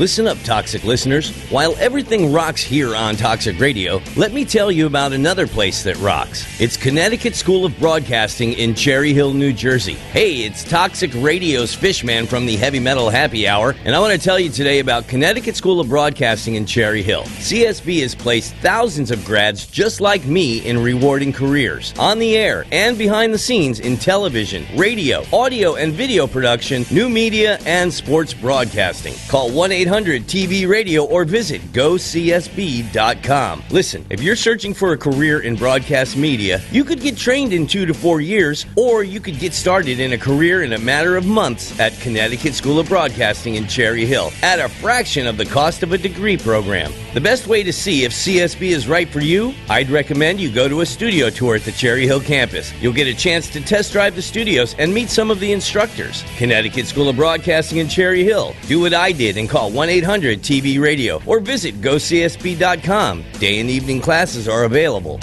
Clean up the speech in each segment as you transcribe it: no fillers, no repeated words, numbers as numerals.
Listen up, Toxic listeners. While everything rocks here on Toxic Radio, let me tell you about another place that rocks. It's Connecticut School of Broadcasting in Cherry Hill, New Jersey. Hey, it's Toxic Radio's Fishman from the Heavy Metal Happy Hour, and I want to tell you today about Connecticut School of Broadcasting in Cherry Hill. CSB has placed thousands of grads just like me in rewarding careers, on the air and behind the scenes in television, radio, audio and video production, new media, and sports broadcasting. Call 1-800-TV-RADIO or visit GoCSB.com. Listen, if you're searching for a career in broadcast media, you could get trained in 2 to 4 years, or you could get started in a career in a matter of months at Connecticut School of Broadcasting in Cherry Hill at a fraction of the cost of a degree program. The best way to see if CSB is right for you, I'd recommend you go to a studio tour at the Cherry Hill campus. You'll get a chance to test drive the studios and meet some of the instructors. Connecticut School of Broadcasting in Cherry Hill. Do what I did and call 1-800-TV-RADIO or visit GoCSB.com. Day and evening classes are available.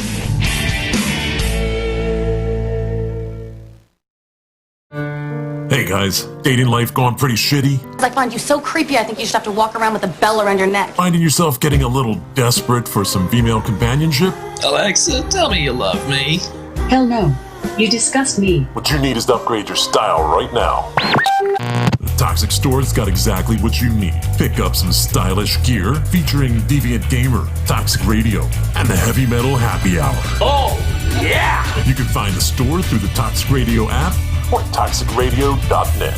Hey guys, dating life going pretty shitty? I find you so creepy I think you should have to walk around with a bell around your neck. Finding yourself getting a little desperate for some female companionship? Alexa, tell me you love me. Hell no. You disgust me. What you need is to upgrade your style right now. The Toxic Store's got exactly what you need. Pick up some stylish gear featuring Deviant Gamer, Toxic Radio, and the Heavy Metal Happy Hour. Oh, yeah! You can find the store through the Toxic Radio app or toxicradio.net.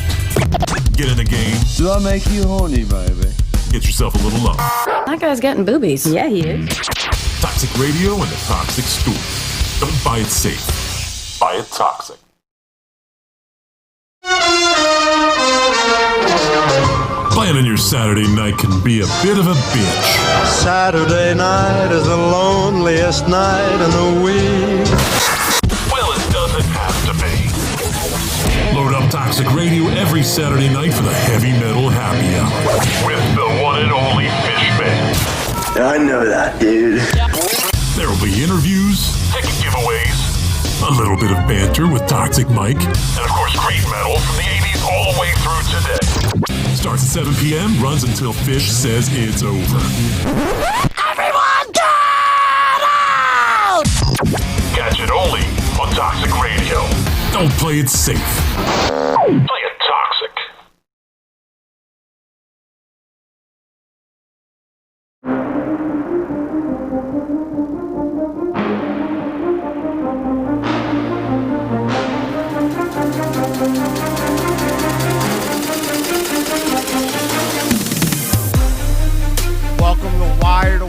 Get in the game. Do I make you horny, baby? Get yourself a little love. That guy's getting boobies. Yeah, he is. Toxic Radio and the Toxic Store. Don't buy it safe. Buy it toxic. Planning your Saturday night can be a bit of a bitch. Saturday night is the loneliest night in the week. Well, it doesn't have to be. Load up Toxic Radio every Saturday night for the Heavy Metal Happy Hour with the one and only Fishman. I know that, dude. There will be interviews, ticket giveaways, a little bit of banter with Toxic Mike, and of course great metal from the 80s all the way through today. Starts at 7 p.m., runs until Fish says it's over. Everyone get out! Catch it only on Toxic Radio. Don't play it safe. Play it toxic. Welcome to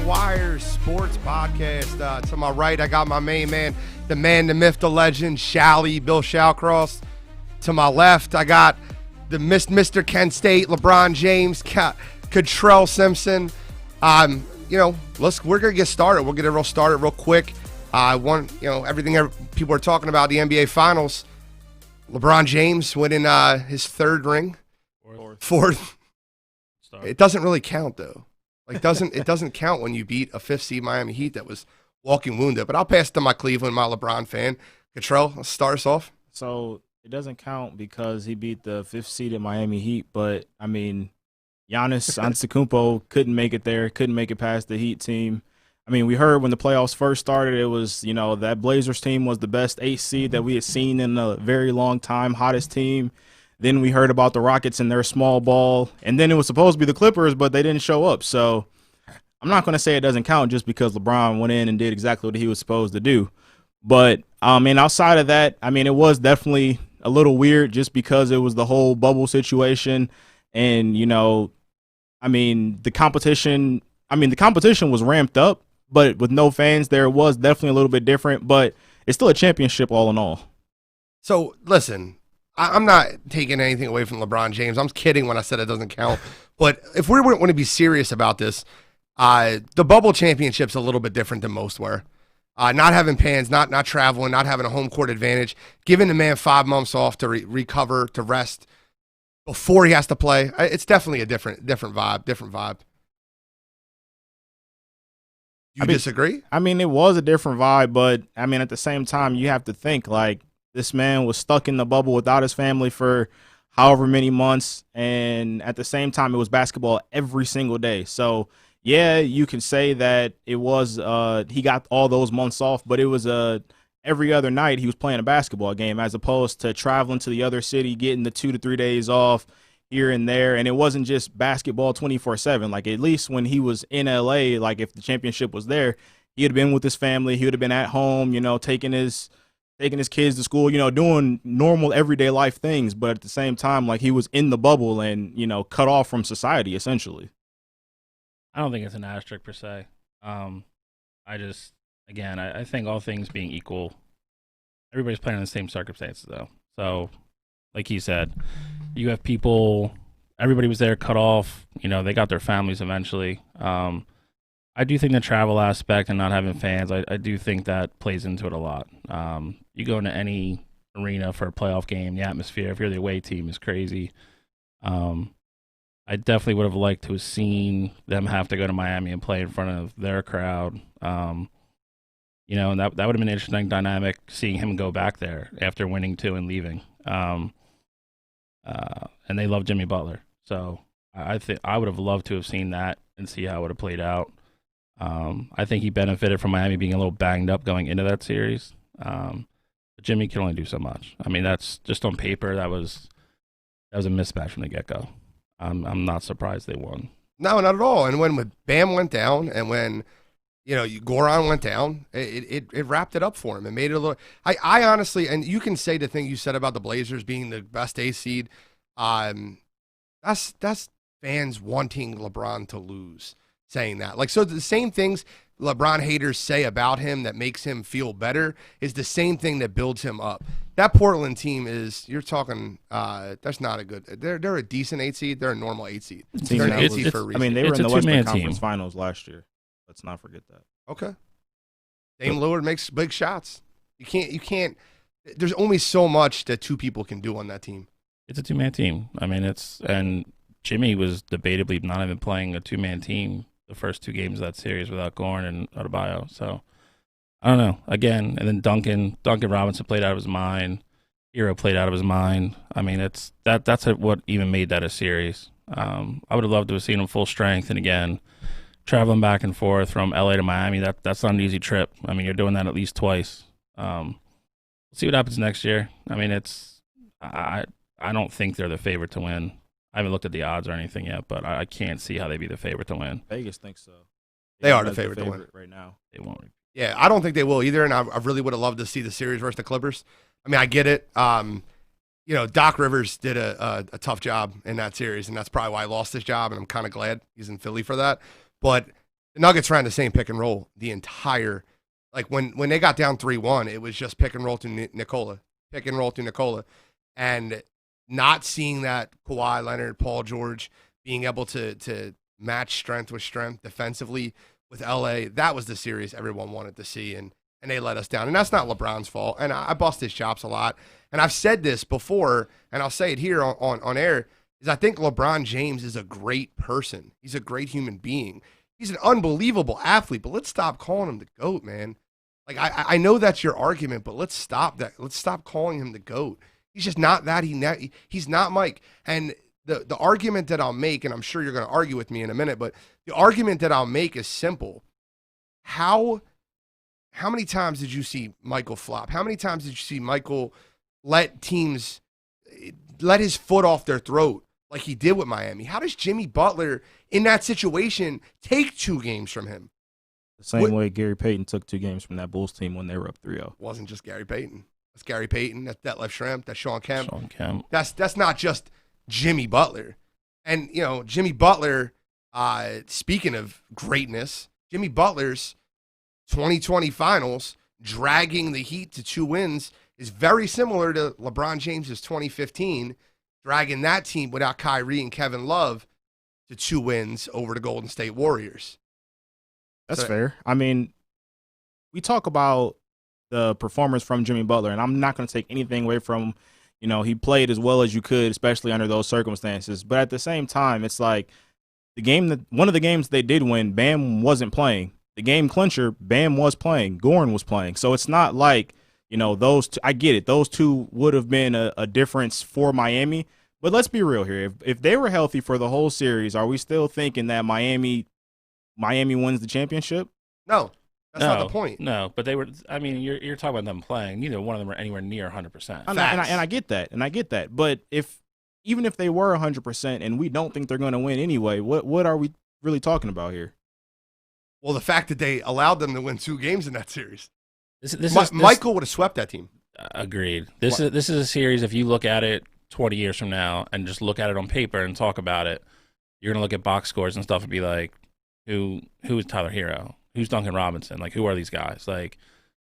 Wire Sports Podcast. To my right, I got my main man, the man, the myth, the legend, Shally, Bill Shallcross. To my left, I got the Mr. Kent State, LeBron James, Cottrell Simpson. We're gonna get started. We'll get it started real quick. Everything people are talking about the NBA Finals. LeBron James winning his third ring, fourth. It doesn't really count though. It doesn't count when you beat a 5th seed Miami Heat that was walking wounded. But I'll pass it to my Cleveland, my LeBron fan. Cottrell, let's start us off. So it doesn't count because he beat the 5th seeded Miami Heat. But, I mean, Giannis Antetokounmpo couldn't make it there, couldn't make it past the Heat team. I mean, we heard when the playoffs first started, it was, that Blazers team was the best 8th seed that we had seen in a very long time, hottest team. Then we heard about the Rockets and their small ball. And then it was supposed to be the Clippers, but they didn't show up. So I'm not going to say it doesn't count just because LeBron went in and did exactly what he was supposed to do. But, outside of that, it was definitely a little weird just because it was the whole bubble situation. And, the competition was ramped up, but with no fans there, it was definitely a little bit different. But it's still a championship all in all. So, listen. I'm not taking anything away from LeBron James. I'm kidding when I said it doesn't count. But if we want to be serious about this, the bubble championship's a little bit different than most were. Not having fans, not traveling, not having a home court advantage, giving the man 5 months off to recover, to rest before he has to play. It's definitely a different vibe. You disagree? It was a different vibe, but at the same time, you have to think like this man was stuck in the bubble without his family for however many months, and at the same time, it was basketball every single day. So, yeah, you can say that it was he got all those months off, but it was every other night he was playing a basketball game as opposed to traveling to the other city, getting the 2 to 3 days off here and there. And it wasn't just basketball 24/7. Like, at least when he was in LA, like if the championship was there, he would have been with his family. He would have been at home, taking his kids to school, doing normal everyday life things. But at the same time, like, he was in the bubble and, cut off from society, essentially. I don't think it's an asterisk per se. I think all things being equal, everybody's playing in the same circumstances, though. So, like he said, you have people, everybody was there cut off. They got their families eventually. I do think the travel aspect and not having fans, I do think that plays into it a lot. You go into any arena for a playoff game, the atmosphere, if you're the away team, is crazy. I definitely would have liked to have seen them have to go to Miami and play in front of their crowd. And that would have been an interesting dynamic, seeing him go back there after winning 2 and leaving. And they love Jimmy Butler. So I think I would have loved to have seen that and see how it would have played out. I think he benefited from Miami being a little banged up going into that series. But Jimmy can only do so much. I mean, that's just on paper. That was a mismatch from the get-go. I'm not surprised they won. No, not at all. And when Bam went down and when Goran went down, it wrapped it up for him and made it a little. I honestly, and you can say the thing you said about the Blazers being the best A seed. That's fans wanting LeBron to lose, saying that. Like, so the same things LeBron haters say about him that makes him feel better is the same thing that builds him up. That Portland team is, you're talking, that's not a good, they're a decent 8 seed. They're a normal 8 seed. They're an 8 seed for a reason. I mean, they were in the Western Conference Finals last year. Let's not forget that. Okay. Dame Lillard makes big shots. You can't, there's only so much that 2 people can do on that team. It's a 2-man team. I mean, and Jimmy was debatably not even playing a 2-man team the first 2 games of that series without Goran and Adebayo. So I don't know. Again, and then Duncan Robinson played out of his mind. Hero played out of his mind. I mean, that's what even made that a series. I would have loved to have seen him full strength, and again, traveling back and forth from LA to Miami. That's not an easy trip. I mean, you're doing that at least twice. We'll see what happens next year. I mean, I don't think they're the favorite to win. I haven't looked at the odds or anything yet, but I can't see how they'd be the favorite to win. Vegas thinks so. They are the favorite to win right now. They won't. Yeah, I don't think they will either, and I really would have loved to see the series versus the Clippers. I mean, I get it. Doc Rivers did a tough job in that series, and that's probably why I lost his job, and I'm kind of glad he's in Philly for that. But the Nuggets ran the same pick and roll the entire – like when they got down 3-1, it was just pick and roll to Nikola, pick and roll to Nikola. And not seeing that Kawhi Leonard, Paul George being able to match strength with strength defensively with LA, that was the series everyone wanted to see, and they let us down. And that's not LeBron's fault. And I bust his chops a lot. And I've said this before, and I'll say it here on air, is I think LeBron James is a great person. He's a great human being. He's an unbelievable athlete, but let's stop calling him the GOAT, man. Like, I know that's your argument, but let's stop that. Let's stop calling him the GOAT. He's just not that. He's not Mike. And the argument that I'll make, and I'm sure you're going to argue with me in a minute, but the argument that I'll make is simple. How many times did you see Michael flop? How many times did you see Michael let teams let his foot off their throat like he did with Miami? How does Jimmy Butler in that situation take 2 games from him? The same way Gary Payton took 2 games from that Bulls team when they were up 3-0. Wasn't just Gary Payton. That's Gary Payton. That's Detlef Schrempf. That's Sean Kemp. Sean Kemp. That's not just Jimmy Butler. And, Jimmy Butler, speaking of greatness, Jimmy Butler's 2020 finals, dragging the Heat to 2 wins, is very similar to LeBron James's 2015, dragging that team without Kyrie and Kevin Love to 2 wins over the Golden State Warriors. That's fair. I mean, we talk about the performance from Jimmy Butler, and I'm not going to take anything away from, he played as well as you could, especially under those circumstances. But at the same time, it's like one of the games they did win, Bam wasn't playing. The game clincher, Bam was playing. Goran was playing. So it's not like, those two, I get it. Those 2 would have been a difference for Miami. But let's be real here. If they were healthy for the whole series, are we still thinking that Miami wins the championship? No. That's not the point. No, but they were. I mean, you're talking about them playing. Neither one of them are anywhere near 100%. And I get that. But even if they were 100% and we don't think they're going to win anyway, what are we really talking about here? Well, the fact that they allowed them to win 2 games in that series. Michael would have swept that team. Agreed. This is a series. If you look at it 20 years from now and just look at it on paper and talk about it, you're gonna look at box scores and stuff and be like, who is Tyler Hero? Who's Duncan Robinson? Like, who are these guys? Like,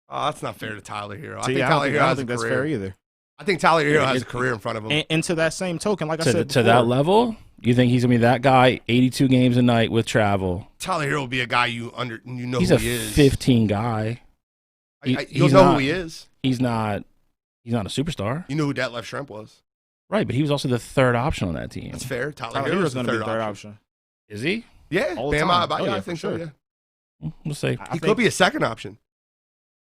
oh, that's not fair to Tyler Hero. I don't think that's fair either. I think Tyler Hero has a career in front of him. And to that same token, like I said before, to that level, you think he's gonna be that guy? 82 games a night with travel. Tyler Hero will be a guy you know he's who he is. He's a 15 guy. You'll know who he is. He's not a superstar. You know who Detlef Schrempf was. Right, but he was also the third option on that team. That's fair. Tyler Hero's going to be the third option. Is he? Yeah, all the time. I think so. Yeah, we'll see. He could be a second option.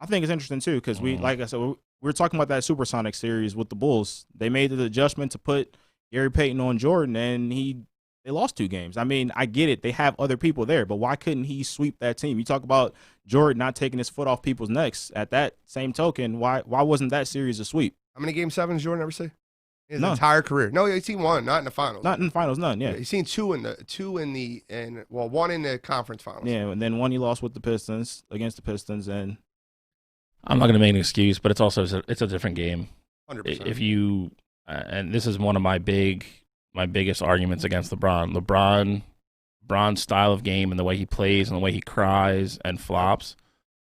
I think it's interesting too because like I said, we were talking about that Supersonic series with the Bulls. They made the adjustment to put Gary Payton on Jordan, and they lost 2 games. I mean, I get it. They have other people there, but why couldn't he sweep that team? You talk about Jordan not taking his foot off people's necks. At that same token, why wasn't that series a sweep? How many Game 7s Jordan ever see? His None. entire career. No, he's seen 1, not in the finals. Not in the finals, none. Yeah, he's seen 2 1 in the conference finals. Yeah, and then 1 he lost with the Pistons against the Pistons, and I'm not going to make an excuse, but it's a different game. 100%. If you and this is one of my biggest arguments against LeBron. LeBron's style of game and the way he plays and the way he cries and flops,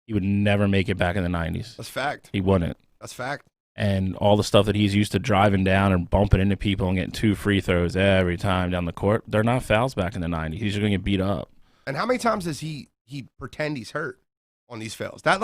he would never make it back in the 90s. That's fact. He wouldn't. That's fact. And all the stuff that he's used to driving down and bumping into people and getting 2 free throws every time down the court, they're not fouls back in the 90s. He's just going to get beat up. And how many times does he pretend he's hurt on these fouls? That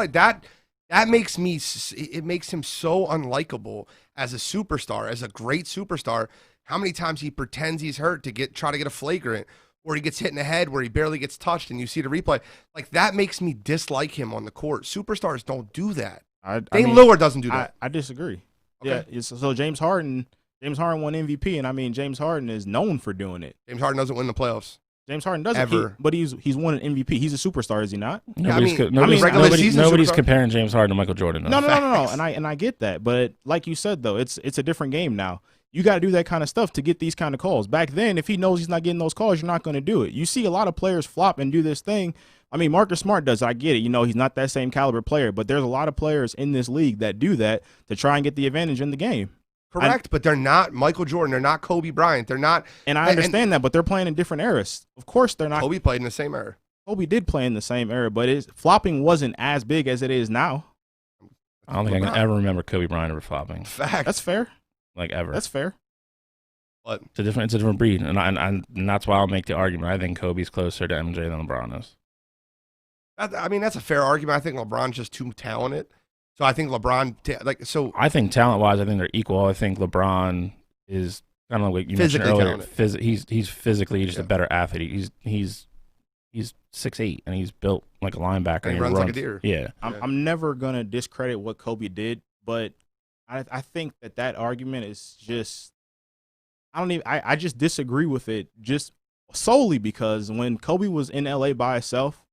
makes him so unlikable as a superstar, as a great superstar. How many times he pretends he's hurt to try to get a flagrant, or he gets hit in the head where he barely gets touched and you see the replay. Like, that makes me dislike him on the court. Superstars don't do that. Dame Lillard doesn't do that. I disagree. Okay. Yeah, so James Harden won MVP, and I mean James Harden is known for doing it. James Harden doesn't win the playoffs. James Harden doesn't, ever. But he's won an MVP. He's a superstar, is he not? Nobody's comparing James Harden to Michael Jordan. No. And I get that, but like you said though, it's a different game now. You got to do that kind of stuff to get these kind of calls. Back then, if he knows he's not getting those calls, you're not going to do it. You see a lot of players flop and do this thing. I mean, Marcus Smart does. I get it. You know, he's not that same caliber player, but there's a lot of players in this league that do that to try and get the advantage in the game. Correct, but they're not Michael Jordan. They're not Kobe Bryant. They're not. And I understand that, but they're playing in different eras. Of course, they're not. Kobe played in the same era. Kobe did play in the same era, but flopping wasn't as big as it is now. I don't think I can ever remember Kobe Bryant ever flopping. Fact. That's fair. Like, ever. That's fair. But it's a different breed, and that's why I'll make the argument. I think Kobe's closer to MJ than LeBron is. I mean, that's a fair argument. I think LeBron's just too talented. So I think LeBron, I think talent-wise, I think they're equal. I think LeBron is kind of like you mentioned earlier. He's physically just a better athlete. He's 6'8", and he's built like a linebacker. And he runs like a deer. Yeah. I'm never gonna discredit what Kobe did, but I think that argument is just I just disagree with it just solely because when Kobe was in LA by himself,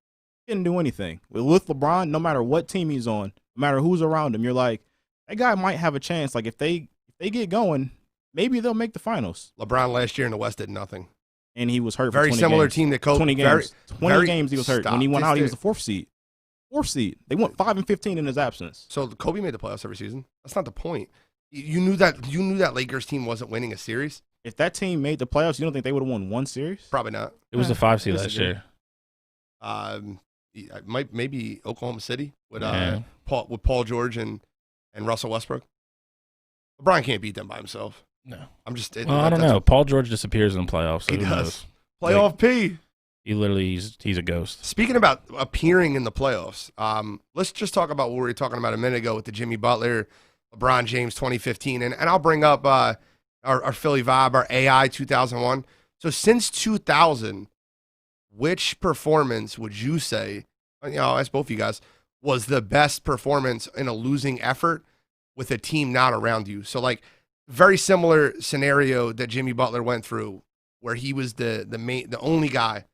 he didn't do anything. With LeBron, no matter what team he's on, no matter who's around him, you're like, that guy might have a chance. Like if they get going, maybe they'll make the finals. LeBron last year in the West did nothing. And he was hurt very for 20 similar games. team to Kobe. 20 games. 20 games he was hurt. Stop. When he went out, he was the 4th seed. 4th seed. They went 5-15 in his absence. So Kobe made the playoffs every season. That's not the point. You knew that Lakers team wasn't winning a series. If that team made the playoffs, you don't think they would have won one series? Probably not. It was the 5 seed last year. Maybe Oklahoma City with Paul George and Russell Westbrook. LeBron can't beat them by himself. No, I'm just. I don't know. Paul George disappears in the playoffs. So he who does. Knows? Playoff P. He literally he's a ghost. Speaking about appearing in the playoffs, let's just talk about what we were talking about a minute ago with the Jimmy Butler, LeBron James 2015, and I'll bring up our Philly vibe, our AI 2001. So since 2000, which performance would you say? I'll ask both of you guys. Was the best performance in a losing effort with a team not around you? So like very similar scenario that Jimmy Butler went through, where he was the only guy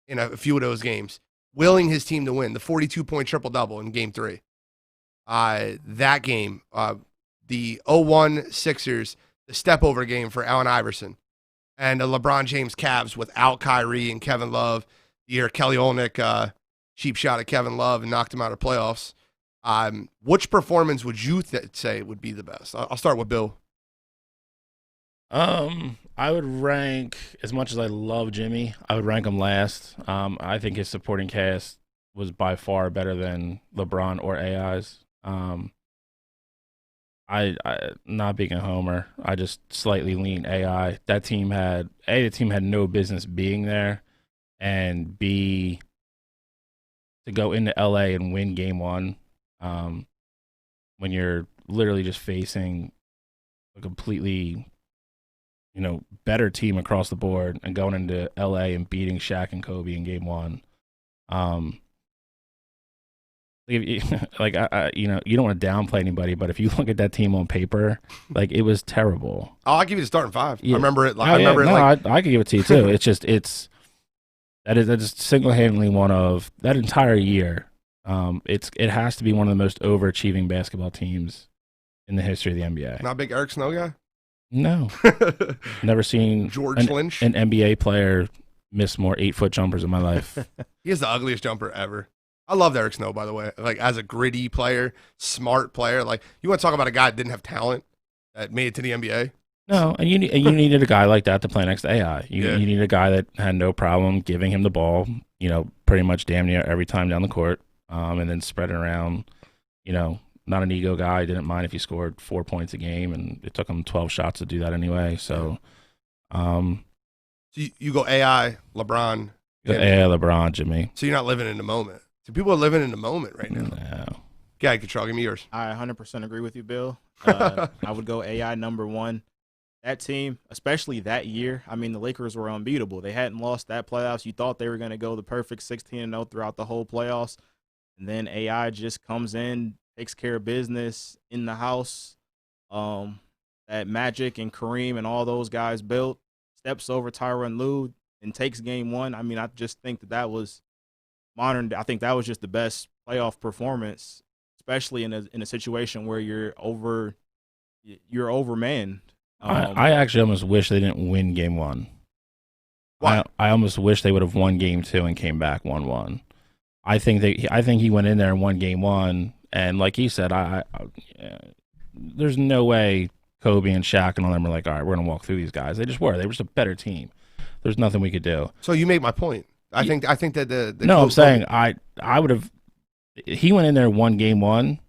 in a few of those games, willing his team to win. The 42-point triple-double in Game 3. That game, the 0-1 Sixers, the step-over game for Allen Iverson, and the LeBron James Cavs without Kyrie and Kevin Love. The year Kelly Olynyk cheap shot at Kevin Love and knocked him out of playoffs. Which performance would you say would be the best? I'll start with Bill. I would rank, as much as I love Jimmy, I would rank him last. I think his supporting cast was by far better than LeBron or AI's. I not being a homer, I just slightly lean AI. That team had the team had no business being there, and B, to go into LA and win Game 1, when you're literally just facing a completely, better team across the board, and going into LA and beating Shaq and Kobe in Game 1. You don't want to downplay anybody, but if you look at that team on paper, it was terrible. Oh, I'll give you the starting 5. Yeah. I remember it. I could give it to you too. That is single-handedly one of that entire year. It has to be one of the most overachieving basketball teams in the history of the NBA. Not a big Eric Snow guy? No. Never seen George Lynch, an NBA player, miss more 8-foot jumpers in my life. He has the ugliest jumper ever. I love Eric Snow, by the way. As a gritty player, smart player. You want to talk about a guy that didn't have talent that made it to the NBA? No, and you needed a guy like that to play next to AI. You need a guy that had no problem giving him the ball, pretty much damn near every time down the court, and then spread it around. Not an ego guy. Didn't mind if he scored 4 points a game, and it took him 12 shots to do that anyway. So, so you go AI, LeBron. AI, LeBron, Jimmy. So you're not living in the moment. So people are living in the moment right now. No. Yeah, Control, give me yours. I 100% agree with you, Bill. I would go AI number 1. That team, especially that year, the Lakers were unbeatable. They hadn't lost that playoffs. You thought they were going to go the perfect 16-0 throughout the whole playoffs. And then AI just comes in, takes care of business in the house. That Magic and Kareem and all those guys built, steps over Tyronn Lue and takes Game 1. I just think that was modern. I think that was just the best playoff performance, especially in a situation where you're overmanned. I actually almost wish they didn't win Game 1. Why? I almost wish they would have won Game 2 and came back 1-1. I think he went in there and won Game 1, and like he said, there's no way Kobe and Shaq and all them were like, all right, we're gonna walk through these guys. They were just a better team. There's nothing we could do. So you make my point. I think that the no, I'm saying I would have. He went in there and won Game 1.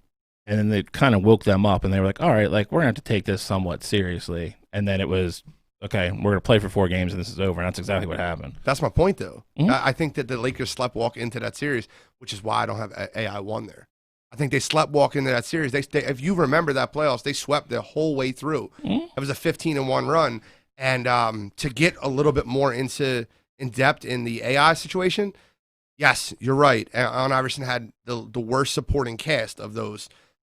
And then they kind of woke them up, and they were like, all right, we're going to have to take this somewhat seriously. And then it was, okay, we're going to play for 4 games, and this is over. And that's exactly what happened. That's my point, though. Mm-hmm. I think that the Lakers sleptwalk into that series, which is why I don't have AI 1 there. I think they sleptwalk into that series. They if you remember that playoffs, they swept the whole way through. Mm-hmm. It was a 15-1 run. And to get a little bit more in depth in the AI situation, yes, you're right. Allen Iverson had the worst supporting cast of those.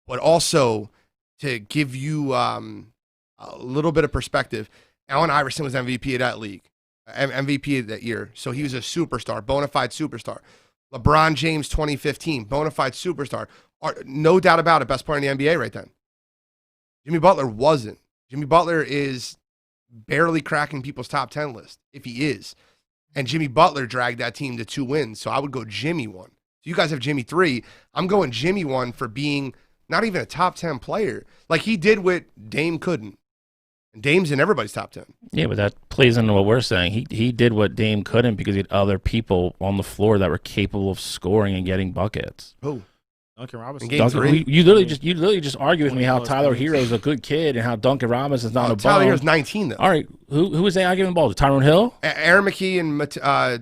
But also, to give you a little bit of perspective, Allen Iverson was MVP of that league, MVP of that year. So he was a superstar, bona fide superstar. LeBron James, 2015, bona fide superstar. No doubt about it, best player in the NBA right then. Jimmy Butler wasn't. Jimmy Butler is barely cracking people's top 10 list, if he is. And Jimmy Butler dragged that team to 2 wins. So I would go Jimmy 1. So you guys have Jimmy 3. I'm going Jimmy 1 for being not even a top 10 player. He did what Dame couldn't. And Dame's in everybody's top 10. Yeah, but that plays into what we're saying. He did what Dame couldn't because he had other people on the floor that were capable of scoring and getting buckets. Who? Duncan Robinson. You literally just argue with me how Tyler Hero's a good kid and how Duncan Robinson's not a bum. Tyler Hero's 19 though. All right, who was AI giving the ball to? Tyronn Hill? Aaron McKee and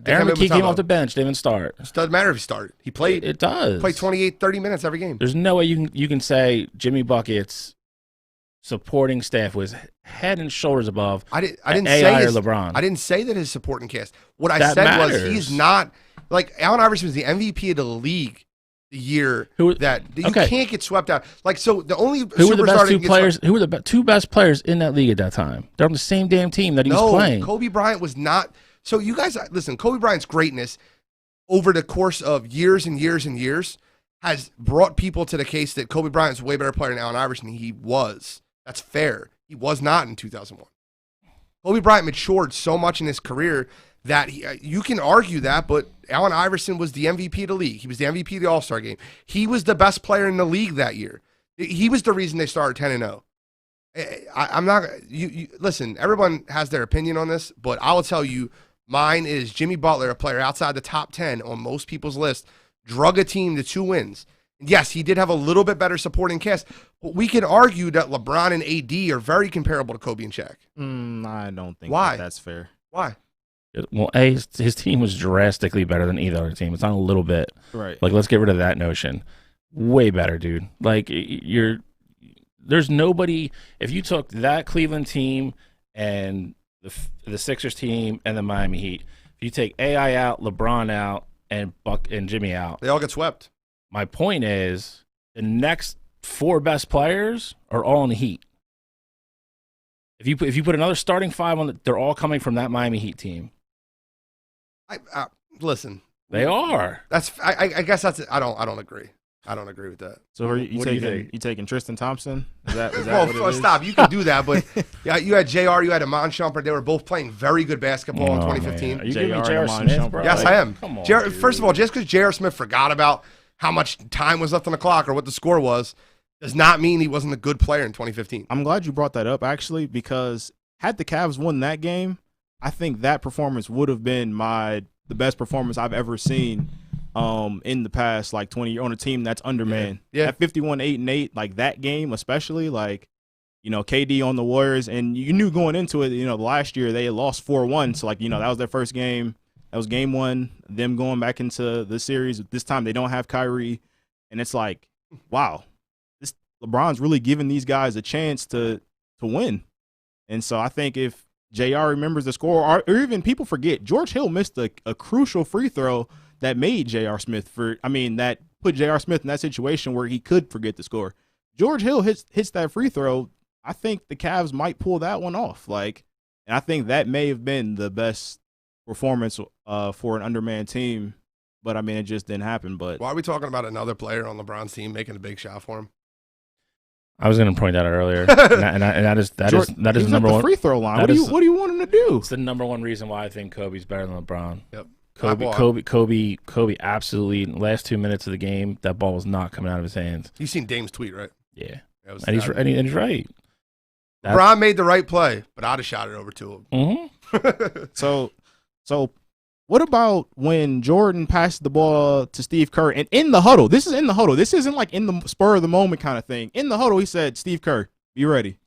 Aaron McKee came off the bench. Didn't even start. It doesn't matter if he started. He played. It does. Played 28, 30 minutes every game. There's no way you can say Jimmy Bucket's supporting staff was head and shoulders above. I didn't AI say or LeBron. I didn't say that his supporting cast. What I that said matters. was he's not Allen Iverson was the MVP of the league the year Who- that you okay. can't get swept out. Like, so the only Who were the best superstar two that gets players? swept- Who were the two best players in that league at that time? They're on the same damn team that he was playing. Kobe Bryant was not. So you guys listen. Kobe Bryant's greatness over the course of years and years and years has brought people to the case that Kobe Bryant's a way better player than Allen Iverson. He was. That's fair. He was not in 2001. Kobe Bryant matured so much in his career that you can argue that, but Allen Iverson was the MVP of the league. He was the MVP of the All-Star game. He was the best player in the league that year. He was the reason they started 10-0. I'm not. You listen. Everyone has their opinion on this, but I will tell you, mine is Jimmy Butler, a player outside the top 10 on most people's list, drug a team to 2 wins. Yes, he did have a little bit better supporting cast, but we can argue that LeBron and AD are very comparable to Kobe and Shaq. I don't think Why? that's fair. Why? Well, his team was drastically better than either other team. It's not a little bit. Right. Like, let's get rid of that notion. Way better, dude. Like, there's nobody. If you took that Cleveland team and the Sixers team and the Miami Heat, if you take AI out, LeBron out, and Buck and Jimmy out, They all get swept. my point is the next 4 best players are all in the Heat. If you put another starting 5 on, they're all coming from that Miami Heat team. Listen. They are. I guess that's. I don't agree. I don't agree with that. So are you What do you taking think? you taking Tristan Thompson? Is that Well, what it is? stop. You can do that, but yeah, you had JR, you had Amon Shumpert. They were both playing very good basketball in Oh, 2015. man. Are you JR giving me and J.R. Amon Smith, Shumpert. bro? Yes, Like, I am. Come on, JR dude. First of all, just because J.R. Smith forgot about how much time was left on the clock or what the score was, does not mean he wasn't a good player in 2015. I'm glad you brought that up, actually, because had the Cavs won that game, I think that performance would have been the best performance I've ever seen in the past, like 20 years on a team that's undermanned. Yeah. At 51-8-8, like that game, especially, like, you know, KD on the Warriors, and you knew going into it, you know, last year they had lost 4-1, so, like, you know, that was their first game. That was game 1, them going back into the series. This time they don't have Kyrie, and it's like, wow, this LeBron's really giving these guys a chance to win. And so I think if JR remembers the score, or even people forget, George Hill missed a crucial free throw that made J.R. Smith that put J.R. Smith in that situation where he could forget the score. George Hill hits that free throw. I think the Cavs might pull that one off. Like, and I think that may have been the best performance for an undermanned team. But I mean, it just didn't happen. But Why are we talking about another player on LeBron's team making a big shot for him? I was going to point that out earlier, and that is he was number at the one. free throw line. that What do you want him to do? It's the number one reason why I think Kobe's better than LeBron. Yep. Kobe absolutely, in the last 2 minutes of the game, that ball was not coming out of his hands. You've seen Dame's tweet, right? Yeah. That was- And he's right. LeBron made the right play, but I'd have shot it over to him. Mm-hmm. So what about when Jordan passed the ball to Steve Kerr and in the huddle? This is in the huddle. This isn't like in the spur of the moment kind of thing. In the huddle, he said, "Steve Kerr, be ready."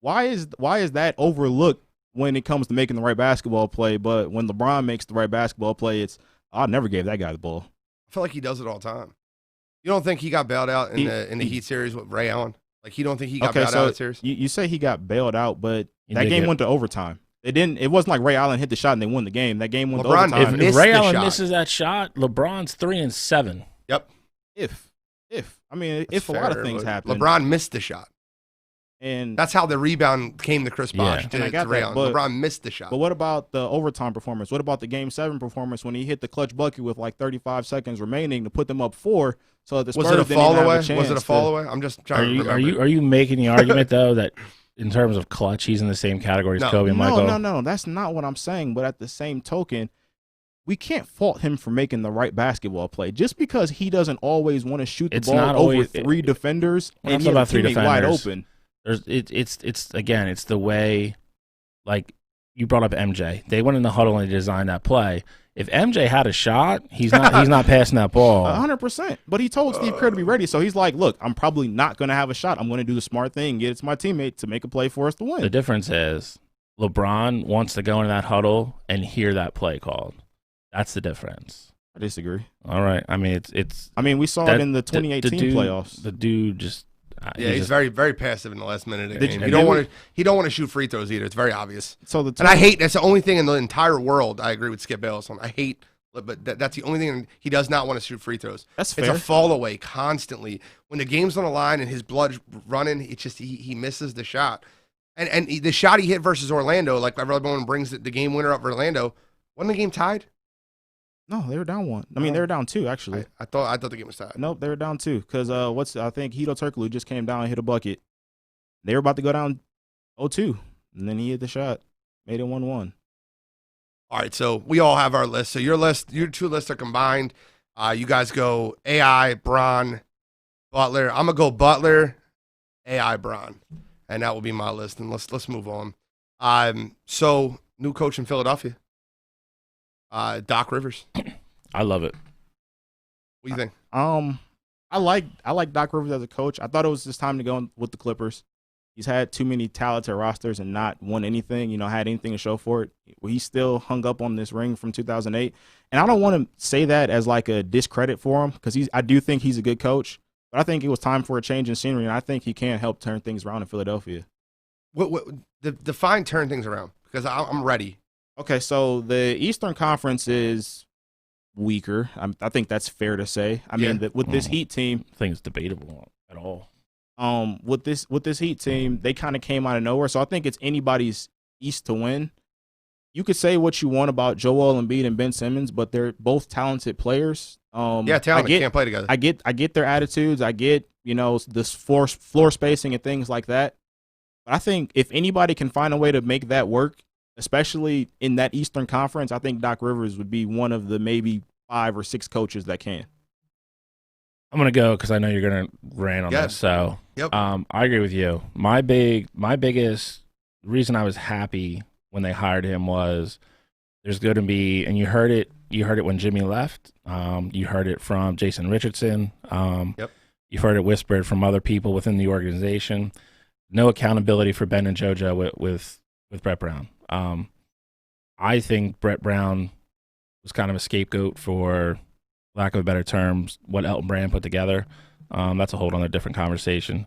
Why is that overlooked when it comes to making the right basketball play? But when LeBron makes the right basketball play, I never gave that guy the ball. I feel like he does it all the time. You don't think he got bailed out in the Heat series with Ray Allen? Like, you don't think he got bailed out of the series? You say he got bailed out, but He that did game get- went to overtime. It wasn't like Ray Allen hit the shot and they won the game. That game went LeBron to overtime. If If missed Ray the Allen shot. misses that shot, LeBron's 3-7. Yep. If I mean, That's if a lot of fair, things but happen. LeBron missed the shot. And That's how the rebound came to Chris Bosh Yeah. to, And I got to Ray that, Allen. but- LeBron missed the shot. But what about the overtime performance? What about the Game 7 performance when he hit the clutch bucket with like 35 seconds remaining to put them up 4? So that the Spurs Was it a didn't fall even have away? a chance Was it a fall away? I'm just trying to remember. Are you making the argument though that in terms of clutch, he's in the same category as No. Kobe and Michael? No, that's not what I'm saying. But at the same token, we can't fault him for making the right basketball play. Just because he doesn't always want to shoot the It's ball not over always- 3 defenders When I'm and he talking has about a 3 teammate wide defenders, open. It's the way, like you brought up MJ. They went in the huddle and they designed that play. If MJ had a shot, he's not passing that ball. 100%. But he told Steve Kerr to be ready. So he's like, look, I'm probably not going to have a shot. I'm going to do the smart thing, get it to my teammate to make a play for us to win. The difference is LeBron wants to go into that huddle and hear that play called. That's the difference. I disagree. All right. I mean, it's. I mean, we saw that- it in the 2018 dude, playoffs. The dude just. Yeah, he's just- very, very passive in the last minute of the Did game. you- He don't want to shoot free throws either. It's very obvious. So the And I hate that's the only thing in the entire world I agree with Skip Bayless on. I hate But that's the only thing. He does not want to shoot free throws. That's It's fair. a fall away constantly. When the game's on the line and his blood's running, it's just he misses the shot. And the shot he hit versus Orlando, like everyone brings the game winner up for Orlando, wasn't the game tied? No, they were down 1. I mean, they were down 2 actually. I thought the game was tied. Nope, they were down 2 because I think Hito Turkoglu just came down and hit a bucket. They were about to go down 0-2, and then he hit the shot, made it 1-1. All right, so we all have our list. So your 2 lists are combined. You guys go AI, Bron, Butler. I'm gonna go Butler, AI, Bron, and that will be my list. And let's move on. So new coach in Philadelphia, Doc Rivers. I love it. What do you think? I like Doc Rivers as a coach. I thought it was just time to go with the Clippers. He's had too many talented rosters and not won anything, had anything to show for it. He's still hung up on this ring from 2008. And I don't want to say that as like a discredit for him because I do think he's a good coach. But I think it was time for a change in scenery, and I think he can help turn things around in Philadelphia. Define turn things around because I'm ready. Okay, so the Eastern Conference is weaker. I think that's fair to say. I mean, with this Heat team, I think it's debatable at all. With this Heat team, they kind of came out of nowhere. So I think it's anybody's East to win. You could say what you want about Joel Embiid and Ben Simmons, but they're both talented players. Talented can't play together. I get their attitudes. I get this floor spacing and things like that. But I think if anybody can find a way to make that work, especially in that Eastern Conference, I think Doc Rivers would be one of the maybe 5 or 6 coaches that can. I'm gonna go because I know you're gonna rant on this. So, I agree with you. My biggest reason I was happy when they hired him was there's going to be, and you heard it when Jimmy left. You heard it from Jason Richardson. You've heard it whispered from other people within the organization. No accountability for Ben and JoJo with Brett Brown. I think Brett Brown was kind of a scapegoat for lack of better terms, what Elton Brand put together. That's a whole other different conversation.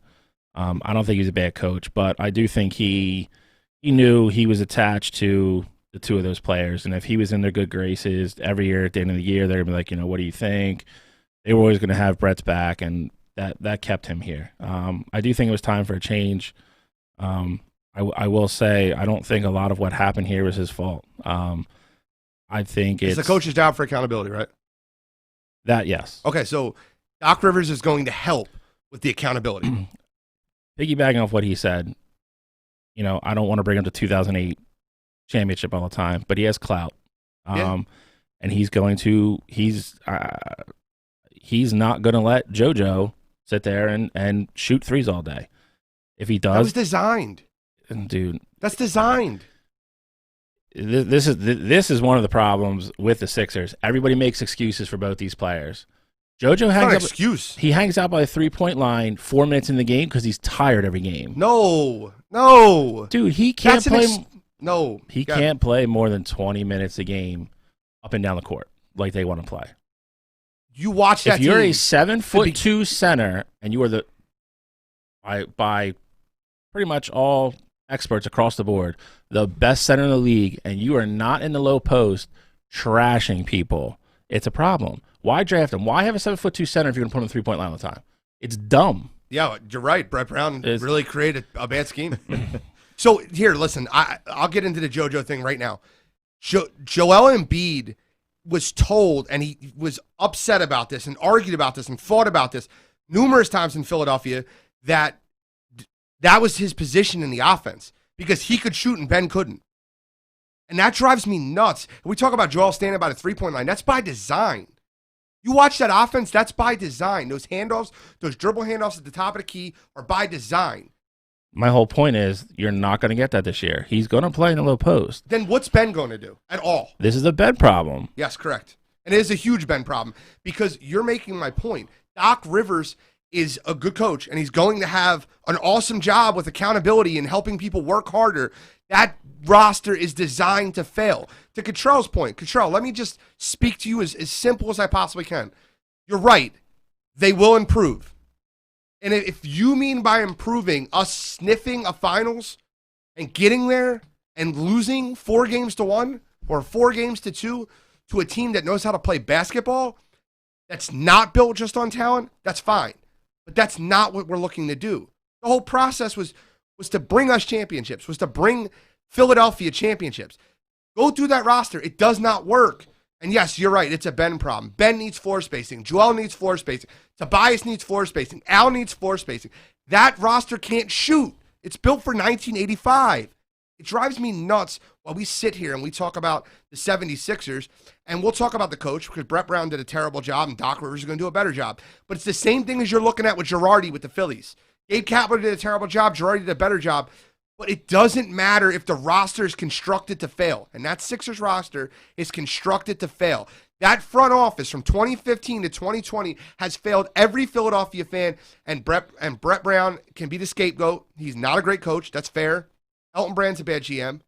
I don't think he's a bad coach, but I do think he knew he was attached to the 2 of those players. And if he was in their good graces every year at the end of the year, they're going to be like, what do you think? They were always going to have Brett's back, and that kept him here. I do think it was time for a change. I will say I don't think a lot of what happened here was his fault. I think it's the coach's job for accountability, right? That, yes. Okay, so Doc Rivers is going to help with the accountability. Piggybacking off what he said, I don't want to bring him to 2008 championship all the time, but he has clout. And he's not going to let JoJo sit there and shoot threes all day. If he does, that was designed, dude. That's designed. This is one of the problems with the Sixers. Everybody makes excuses for both these players. JoJo hangs out by the 3-point line 4 minutes in the game because he's tired every game. No, dude, he can't play. He Yeah. can't play more than 20 minutes a game up and down the court like they want to play. You watch that. If you're team, a 7'2" center and you are by pretty much all experts across the board, the best center in the league, and you are not in the low post trashing people, it's a problem. Why draft him? Why have a 7'2" center if you're going to put him on the 3-point line all the time? It's dumb. Yeah, you're right. Brett Brown really created a bad scheme. So here, listen, I'll get into the JoJo thing right now. Joel Embiid was told, and he was upset about this and argued about this and fought about this numerous times in Philadelphia, that was his position in the offense because he could shoot and Ben couldn't. And that drives me nuts. We talk about Joel standing by the 3-point line. That's by design. You watch that offense, that's by design. Those handoffs, those dribble handoffs at the top of the key are by design. My whole point is you're not going to get that this year. He's going to play in the low post. Then what's Ben going to do at all? This is a Ben problem. Yes, correct. And it is a huge Ben problem because you're making my point. Doc Rivers is a good coach, and he's going to have an awesome job with accountability and helping people work harder. That roster is designed to fail. To Cottrell's point, Cottrell, let me just speak to you as simple as I possibly can. You're right. They will improve. And if you mean by improving us sniffing a finals and getting there and losing 4-1 or 4-2, to a team that knows how to play basketball, that's not built just on talent, that's fine. But that's not what we're looking to do. The whole process was to bring us championships, was to bring Philadelphia championships. Go through that roster. It does not work. And yes, you're right. It's a Ben problem. Ben needs floor spacing. Joel needs floor spacing. Tobias needs floor spacing. Al needs floor spacing. That roster can't shoot. It's built for 1985. It drives me nuts while we sit here and we talk about the 76ers, and we'll talk about the coach because Brett Brown did a terrible job and Doc Rivers is going to do a better job. But it's the same thing as you're looking at with Girardi with the Phillies. Gabe Kapler did a terrible job. Girardi did a better job. But it doesn't matter if the roster is constructed to fail. And that Sixers roster is constructed to fail. That front office from 2015 to 2020 has failed every Philadelphia fan. And Brett Brown can be the scapegoat. He's not a great coach. That's fair. Elton Brand's a bad GM.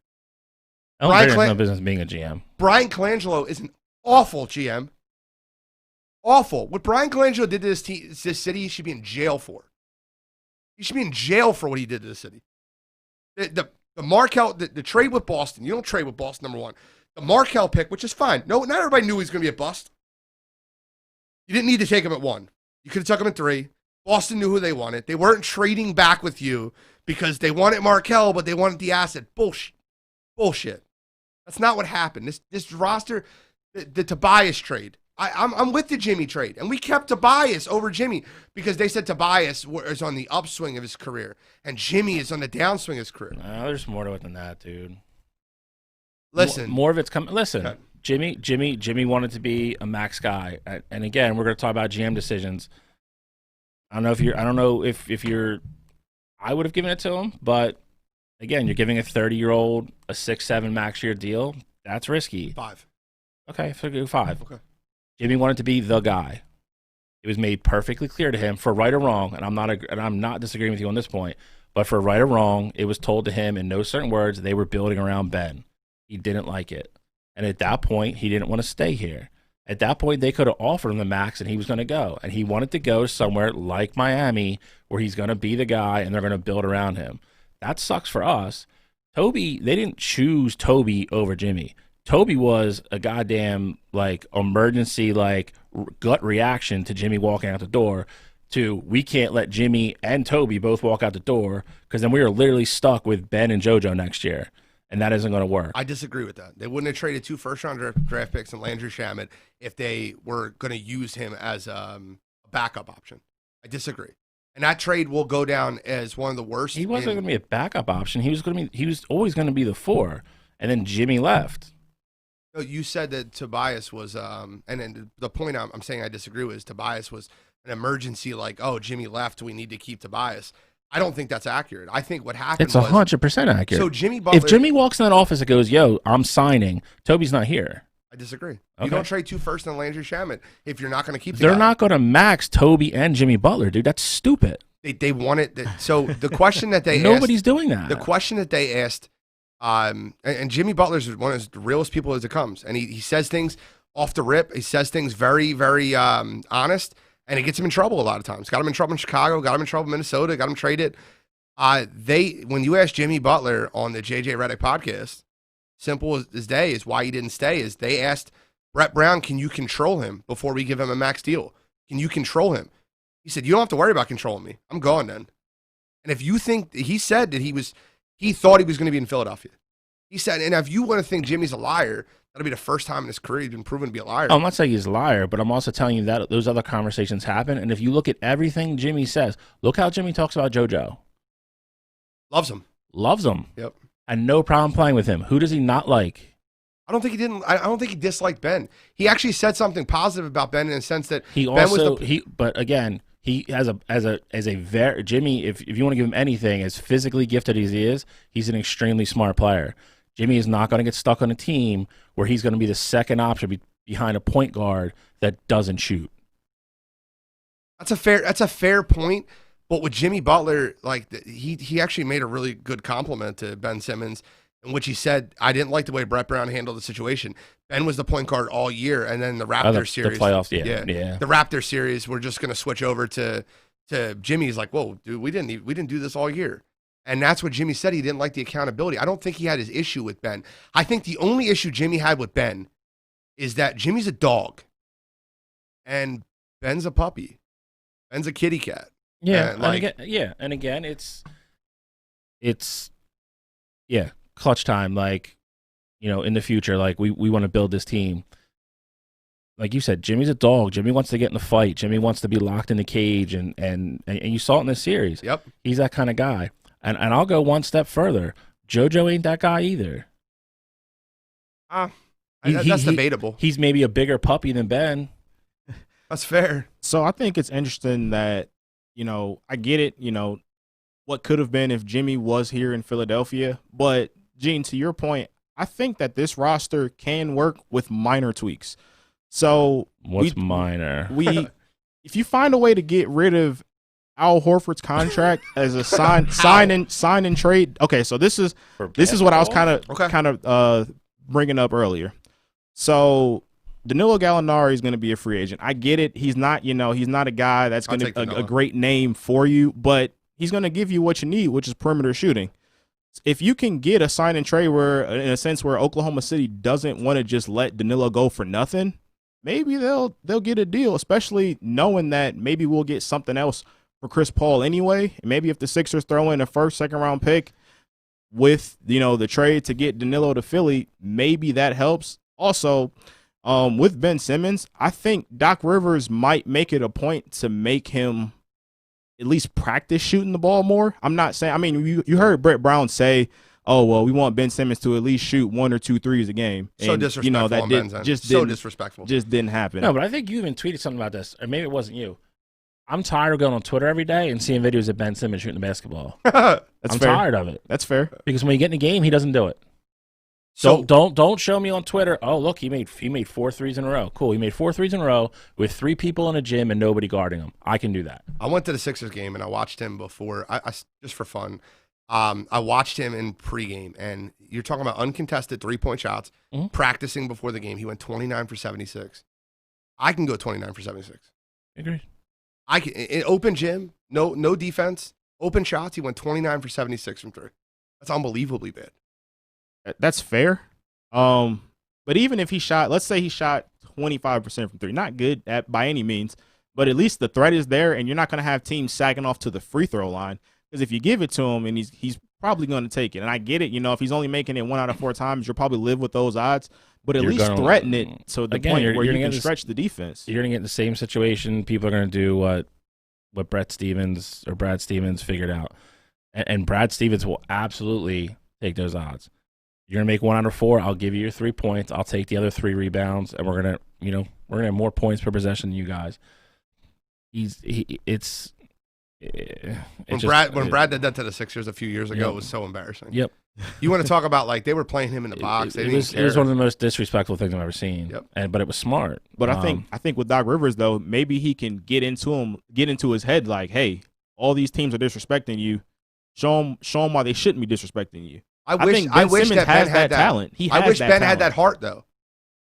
Elton Brand has no business being a GM. Brian Colangelo is an awful GM. Awful. What Brian Colangelo did to this city, he should be in jail for. He should be in jail for what he did to the city. The Markelle, the trade with Boston. You don't trade with Boston, number one. The Markelle pick, which is fine. No, not everybody knew he was going to be a bust. You didn't need to take him at 1. You could have took him at 3. Boston knew who they wanted. They weren't trading back with you because they wanted Markelle, but they wanted the asset. Bullshit. That's not what happened. This roster, the Tobias trade. I'm with the Jimmy trade. And we kept Tobias over Jimmy because they said Tobias is on the upswing of his career and Jimmy is on the downswing of his career. No, there's more to it than that, dude. Listen. More of it's coming. Listen, okay. Jimmy wanted to be a max guy. And again, we're going to talk about GM decisions. I don't know if you're, I would have given it to him, but again, you're giving a 30-year-old a 6-7 max year deal. That's risky. 5. Okay, so 5. Okay. Jimmy wanted to be the guy. It was made perfectly clear to him, for right or wrong, and I'm not disagreeing with you on this point, but for right or wrong, it was told to him in no certain words they were building around Ben. He didn't like it. And at that point, he didn't want to stay here. At that point, they could have offered him the max and he was going to go. And he wanted to go somewhere like Miami where he's going to be the guy and they're going to build around him. That sucks for us. Toby, they didn't choose Toby over Jimmy. Toby was a goddamn emergency gut reaction to Jimmy walking out the door to we can't let Jimmy and Toby both walk out the door because then we are literally stuck with Ben and JoJo next year, and that isn't going to work. I disagree with that. They wouldn't have traded 2 first-round draft picks and Landry Shamet if they were going to use him as a backup option. I disagree. And that trade will go down as one of the worst. He wasn't going to be a backup option. He was always going to be the 4, and then Jimmy left. No, you said that Tobias was, and then the point I'm saying I disagree with is Tobias was an emergency, Jimmy left, we need to keep Tobias. I don't think that's accurate. I think what happened it's 100% accurate. So Jimmy Butler, if Jimmy walks in that office and goes, yo, I'm signing, Toby's not here. I disagree. Okay. You don't trade 2 first and Landry Shamet if you're not going to keep They're not going to max Toby and Jimmy Butler, dude. That's stupid. They want it. So the question that they Nobody's doing that. The question that they asked, and Jimmy Butler's one of the realest people as it comes. And he says things off the rip. He says things very, very honest. And it gets him in trouble a lot of times. Got him in trouble in Chicago. Got him in trouble in Minnesota. Got him traded. When you ask Jimmy Butler on the JJ Redick podcast, simple as day is why he didn't stay. Is they asked Brett Brown, can you control him before we give him a max deal? Can you control him? He said, you don't have to worry about controlling me. I'm gone then. And if you think he said that he thought he was going to be in Philadelphia. He said, and if you want to think Jimmy's a liar, that'll be the first time in his career he's been proven to be a liar. I'm not saying he's a liar, but I'm also telling you that those other conversations happen. And if you look at everything Jimmy says, look how Jimmy talks about JoJo. Loves him. Loves him. Yep. And no problem playing with him. Who does he not like? I don't think he didn't. I don't think he disliked Ben. He actually said something positive about Ben in the sense that he Ben also was but again, he has a very Jimmy. If you want to give him anything, as physically gifted as he is, he's an extremely smart player. Jimmy is not going to get stuck on a team where he's going to be the second option behind a point guard that doesn't shoot. That's a fair point. But with Jimmy Butler, he actually made a really good compliment to Ben Simmons, in which he said, I didn't like the way Brett Brown handled the situation. Ben was the point guard all year, and then the Raptors series. The playoffs, yeah. The Raptors series, we're just going to switch over to Jimmy. He's like, whoa, dude, we didn't do this all year. And that's what Jimmy said. He didn't like the accountability. I don't think he had his issue with Ben. I think the only issue Jimmy had with Ben is that Jimmy's a dog and Ben's a puppy. Ben's a kitty cat. Yeah, and again, it's clutch time. Like, in the future, like we want to build this team. Like you said, Jimmy's a dog. Jimmy wants to get in the fight. Jimmy wants to be locked in the cage, and you saw it in this series. Yep, he's that kind of guy. And I'll go one step further. JoJo ain't that guy either. That's debatable. He's maybe a bigger puppy than Ben. That's fair. So I think it's interesting that, I get it, what could have been if Jimmy was here in Philadelphia. But, Gene, to your point, I think that this roster can work with minor tweaks. So what's minor? If you find a way to get rid of Al Horford's contract as a sign and trade. Okay, so this is what I was kind of bringing up earlier. So Danilo Gallinari is going to be a free agent. I get it. He's not a guy that's going to a great name for you, but he's going to give you what you need, which is perimeter shooting. If you can get a sign and trade where, in a sense, where Oklahoma City doesn't want to just let Danilo go for nothing, maybe they'll get a deal, especially knowing that maybe we'll get something else for Chris Paul anyway. And maybe if the Sixers throw in a first, second round pick with, the trade to get Danilo to Philly, maybe that helps. Also, with Ben Simmons, I think Doc Rivers might make it a point to make him at least practice shooting the ball more. I'm not saying, you heard Brett Brown say, oh, well, we want Ben Simmons to at least shoot 1 or 2 threes a game. So and, disrespectful that on Ben's end. Disrespectful. Just didn't happen. No, but I think you even tweeted something about this, or maybe it wasn't you. I'm tired of going on Twitter every day and seeing videos of Ben Simmons shooting the basketball. I'm tired of it. That's fair. Because when you get in the game, he doesn't do it. So don't show me on Twitter. Oh, look, he made 4 threes in a row. Cool. He made 4 threes in a row with 3 people in a gym and nobody guarding him. I can do that. I went to the Sixers game and I watched him before. I just for fun. I watched him in pregame, and you're talking about uncontested 3-point shots. Mm-hmm. Practicing before the game, he went 29 for 76. I can go 29 for 76. Agreed. I can in open gym, no defense, open shots. He went 29 for 76 from 3. That's unbelievably bad. That's fair. But even if let's say he shot 25% from 3, not good by any means, but at least the threat is there, and you're not going to have teams sagging off to the free throw line. Because if you give it to him, and he's probably going to take it. And I get it, if he's only making it 1 out of 4 times, you'll probably live with those odds. But at least threaten it to the point where you can stretch the defense. You're going to get in the same situation. People are going to do what Brad Stevens figured out. And Brad Stevens will absolutely take those odds. You're going to make 1 out of 4. I'll give you your 3 points. I'll take the other 3 rebounds, and we're going to have more points per possession than you guys. When Brad did that to the Sixers a few years ago, it was so embarrassing. Yep. You want to talk about they were playing him in the box? It was one of the most disrespectful things I've ever seen. Yep. But it was smart. But I think with Doc Rivers though, maybe he can get into his head like, hey, all these teams are disrespecting you. Show them why they shouldn't be disrespecting you. I wish that Ben had that talent. I wish Ben had that heart though.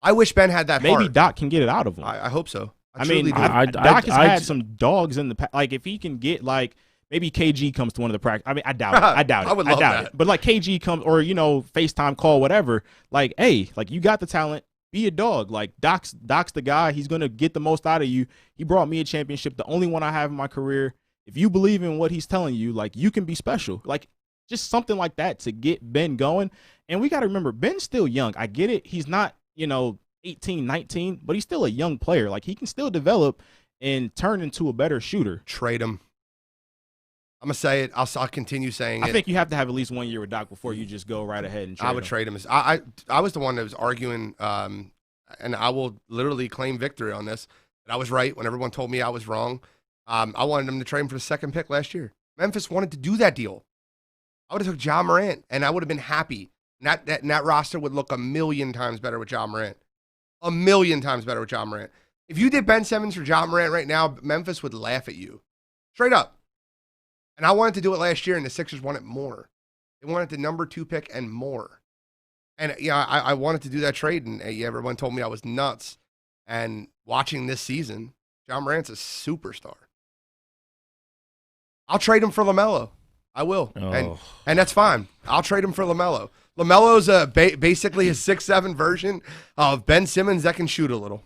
I wish Ben had that heart. Maybe Doc can get it out of him. I hope so. Doc has had some dogs in the past. Like, if he can get, maybe KG comes to one of the practice. I mean, I doubt it. I doubt it. I would love that. It. But, KG comes, or, FaceTime call, whatever. Hey, you got the talent. Be a dog. Doc's the guy. He's going to get the most out of you. He brought me a championship, the only one I have in my career. If you believe in what he's telling you, you can be special. Just something like that to get Ben going. And we got to remember, Ben's still young. I get it. He's not, 18, 19, but he's still a young player. He can still develop and turn into a better shooter. Trade him. I'm going to say it. I'll continue saying it. I think you have to have at least 1 year with Doc before you just go right ahead and trade him. I would trade him. I was the one that was arguing, and I will literally claim victory on this, that I was right when everyone told me I was wrong. I wanted him to trade him for the 2nd pick last year. Memphis wanted to do that deal. I would have took Ja Morant, and I would have been happy. And that roster would look 1,000,000 times better with Ja Morant. 1,000,000 times better with Ja Morant. If you did Ben Simmons for Ja Morant right now, Memphis would laugh at you. Straight up. And I wanted to do it last year, and the Sixers wanted more. They wanted the number 2 pick and more. And I wanted to do that trade, and everyone told me I was nuts. And watching this season, Ja Morant's a superstar. I'll trade him for LaMelo. I will, Oh. and that's fine. I'll trade him for LaMelo. LaMelo's basically a 6'7" version of Ben Simmons that can shoot a little,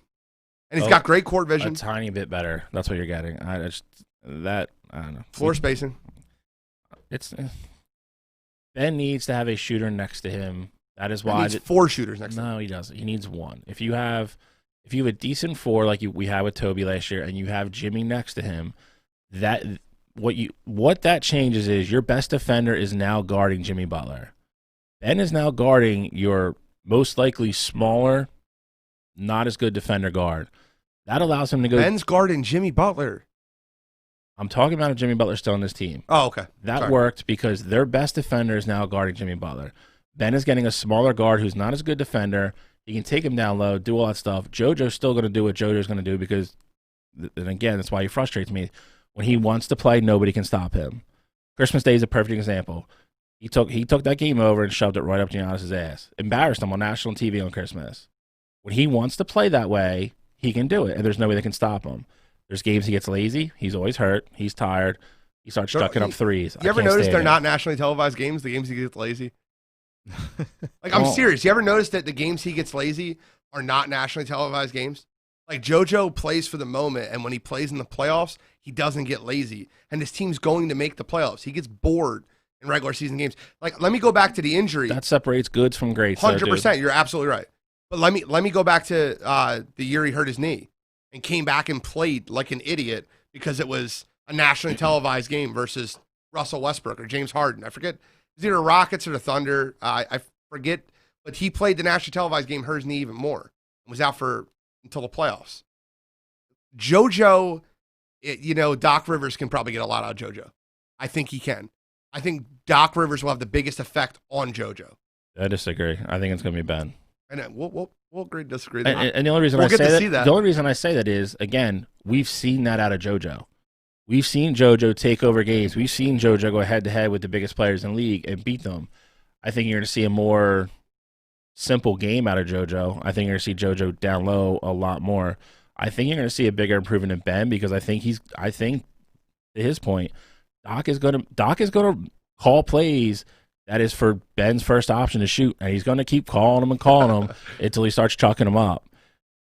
and he's got great court vision. A tiny bit better. That's what you're getting. I don't know. Floor spacing. It's Ben needs to have a shooter next to him. That is why He needs 4 shooters next to him. No, he doesn't. He needs 1. If you have a decent 4 like we had with Toby last year, and you have Jimmy next to him, what that changes is your best defender is now guarding Jimmy Butler. Ben is now guarding your most likely smaller, not as good defender guard. That allows him to go. Ben's guarding Jimmy Butler. I'm talking about if Jimmy Butler's still on this team. Oh, okay. That worked because their best defender is now guarding Jimmy Butler. Ben is getting a smaller guard who's not as good defender. He can take him down low, do all that stuff. JoJo's still going to do what JoJo's going to do because, and again, that's why he frustrates me. When he wants to play, nobody can stop him. Christmas Day is a perfect example. He took that game over and shoved it right up Giannis's ass. Embarrassed him on national TV on Christmas. When he wants to play that way, he can do it, and there's nobody that can stop him. There's games he gets lazy. He's always hurt. He's tired. He starts chucking up threes. You ever notice they're not nationally televised games, the games he gets lazy? Like, I'm serious. You ever notice that the games he gets lazy are not nationally televised games? Like, JoJo plays for the moment, and when he plays in the playoffs, he doesn't get lazy. And his team's going to make the playoffs. He gets bored in regular season games. Like, let me go back to the injury. That separates goods from greats. 100%. You're absolutely right. But let me go back to the year he hurt his knee and came back and played like an idiot because it was a nationally televised game versus Russell Westbrook or James Harden. I forget. It was either Rockets or the Thunder. I forget. But he played the nationally televised game, hurt his knee even more, and was out until the playoffs. JoJo, Doc Rivers can probably get a lot out of JoJo. I think he can. I think Doc Rivers will have the biggest effect on JoJo. I disagree. I think it's going to be Ben. And we'll agree to disagree. And the only reason the only reason I say that is, again, we've seen that out of JoJo. We've seen JoJo take over games. We've seen JoJo go head-to-head with the biggest players in the league and beat them. I think you're going to see a more simple game out of JoJo. I think you're going to see JoJo down low a lot more. I think you're going to see a bigger improvement in Ben because I think to his point, Doc is going to call plays that is for Ben's first option to shoot, and he's going to keep calling them until he starts chucking them up.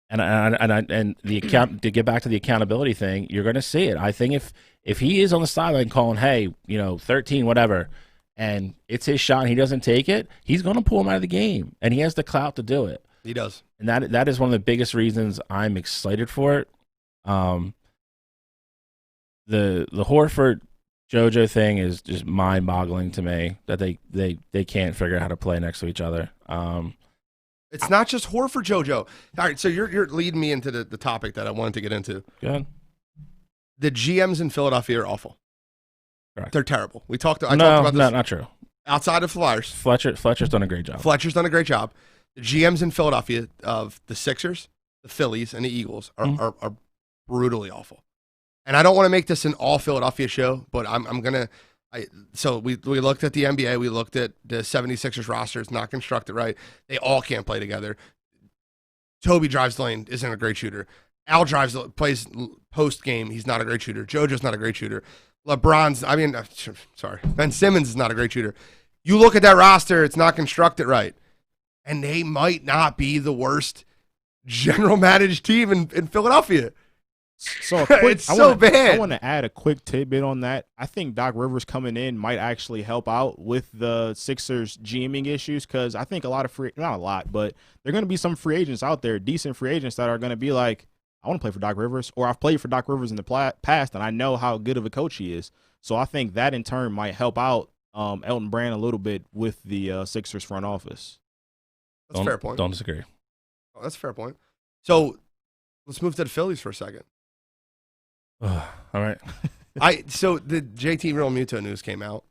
And to get back to the accountability thing, you're going to see it. I think if he is on the sideline calling, hey, 13, whatever, and it's his shot and he doesn't take it, he's going to pull him out of the game, and he has the clout to do it. He does. And that is one of the biggest reasons I'm excited for it. The Horford JoJo thing is just mind-boggling to me that they can't figure out how to play next to each other. It's not just Horford JoJo. All right, so you're leading me into the topic that I wanted to get into. Go ahead. The GMs in Philadelphia are awful. Correct. They're terrible. I talked about this. No, not true. Outside of Flyers. Fletcher's done a great job. Fletcher's done a great job. The GMs in Philadelphia of the Sixers, the Phillies, and the Eagles are brutally awful. And I don't want to make this an all Philadelphia show, but I'm going to. So we looked at the NBA. We looked at the 76ers roster. It's not constructed right. They all can't play together. Toby drives the lane, isn't a great shooter. Al plays post game. He's not a great shooter. JoJo's not a great shooter. Ben Simmons is not a great shooter. You look at that roster, it's not constructed right. And they might not be the worst general managed team in Philadelphia. So it's so bad. I want to add a quick tidbit on that. I think Doc Rivers coming in might actually help out with the Sixers GMing issues because I think not a lot, but there are going to be some free agents out there, decent free agents that are going to be like, I want to play for Doc Rivers, or I've played for Doc Rivers in the past, and I know how good of a coach he is. So I think that in turn might help out Elton Brand a little bit with the Sixers front office. That's a fair point. Don't disagree. Oh, that's a fair point. So let's move to the Phillies for a second. All right. So the JT Real Muto news came out,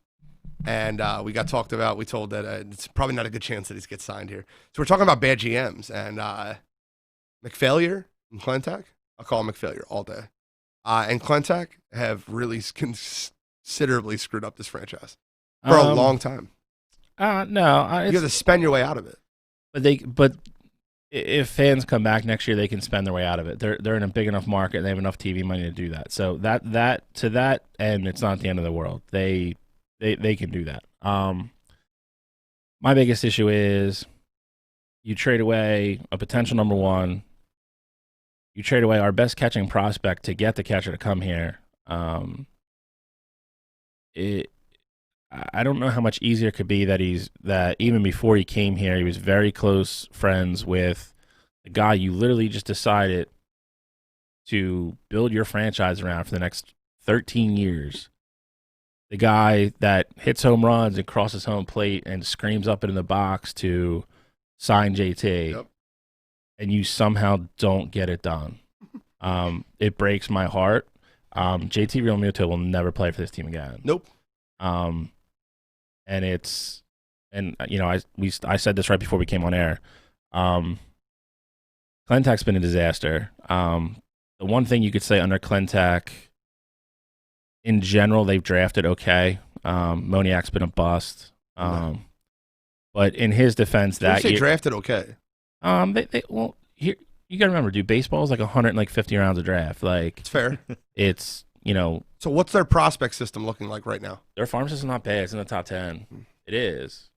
and we got talked about. We told that it's probably not a good chance that he gets signed here. So we're talking about bad GMs and McFailure and Clentak. I'll call him McFailure all day. And Clentak have really considerably screwed up this franchise for a long time. No, you have to spend your way out of it. But if fans come back next year, they can spend their way out of it. They're in a big enough market, and they have enough TV money to do that. So that to that end, it's not the end of the world. They They can do that. My biggest issue is you trade away a potential number one. You trade away our best catching prospect to get the catcher to come here. I don't know how much easier it could be that even before he came here, he was very close friends with the guy you literally just decided to build your franchise around for the next 13 years. The guy that hits home runs and crosses home plate and screams up in the box to sign JT. Yep. And you somehow don't get it done. It breaks my heart. JT Realmuto will never play for this team again. Nope. I said this right before we came on air. Clentak's been a disaster. The one thing you could say under Clentak, in general, they've drafted okay. Moniak's been a bust. But in his defense, that year, year, drafted okay. Here you gotta remember, dude. Baseball is like 150 rounds of draft. Like It's fair. it's So what's their prospect system looking like right now? their farm system's not bad. It's in the top 10. It is.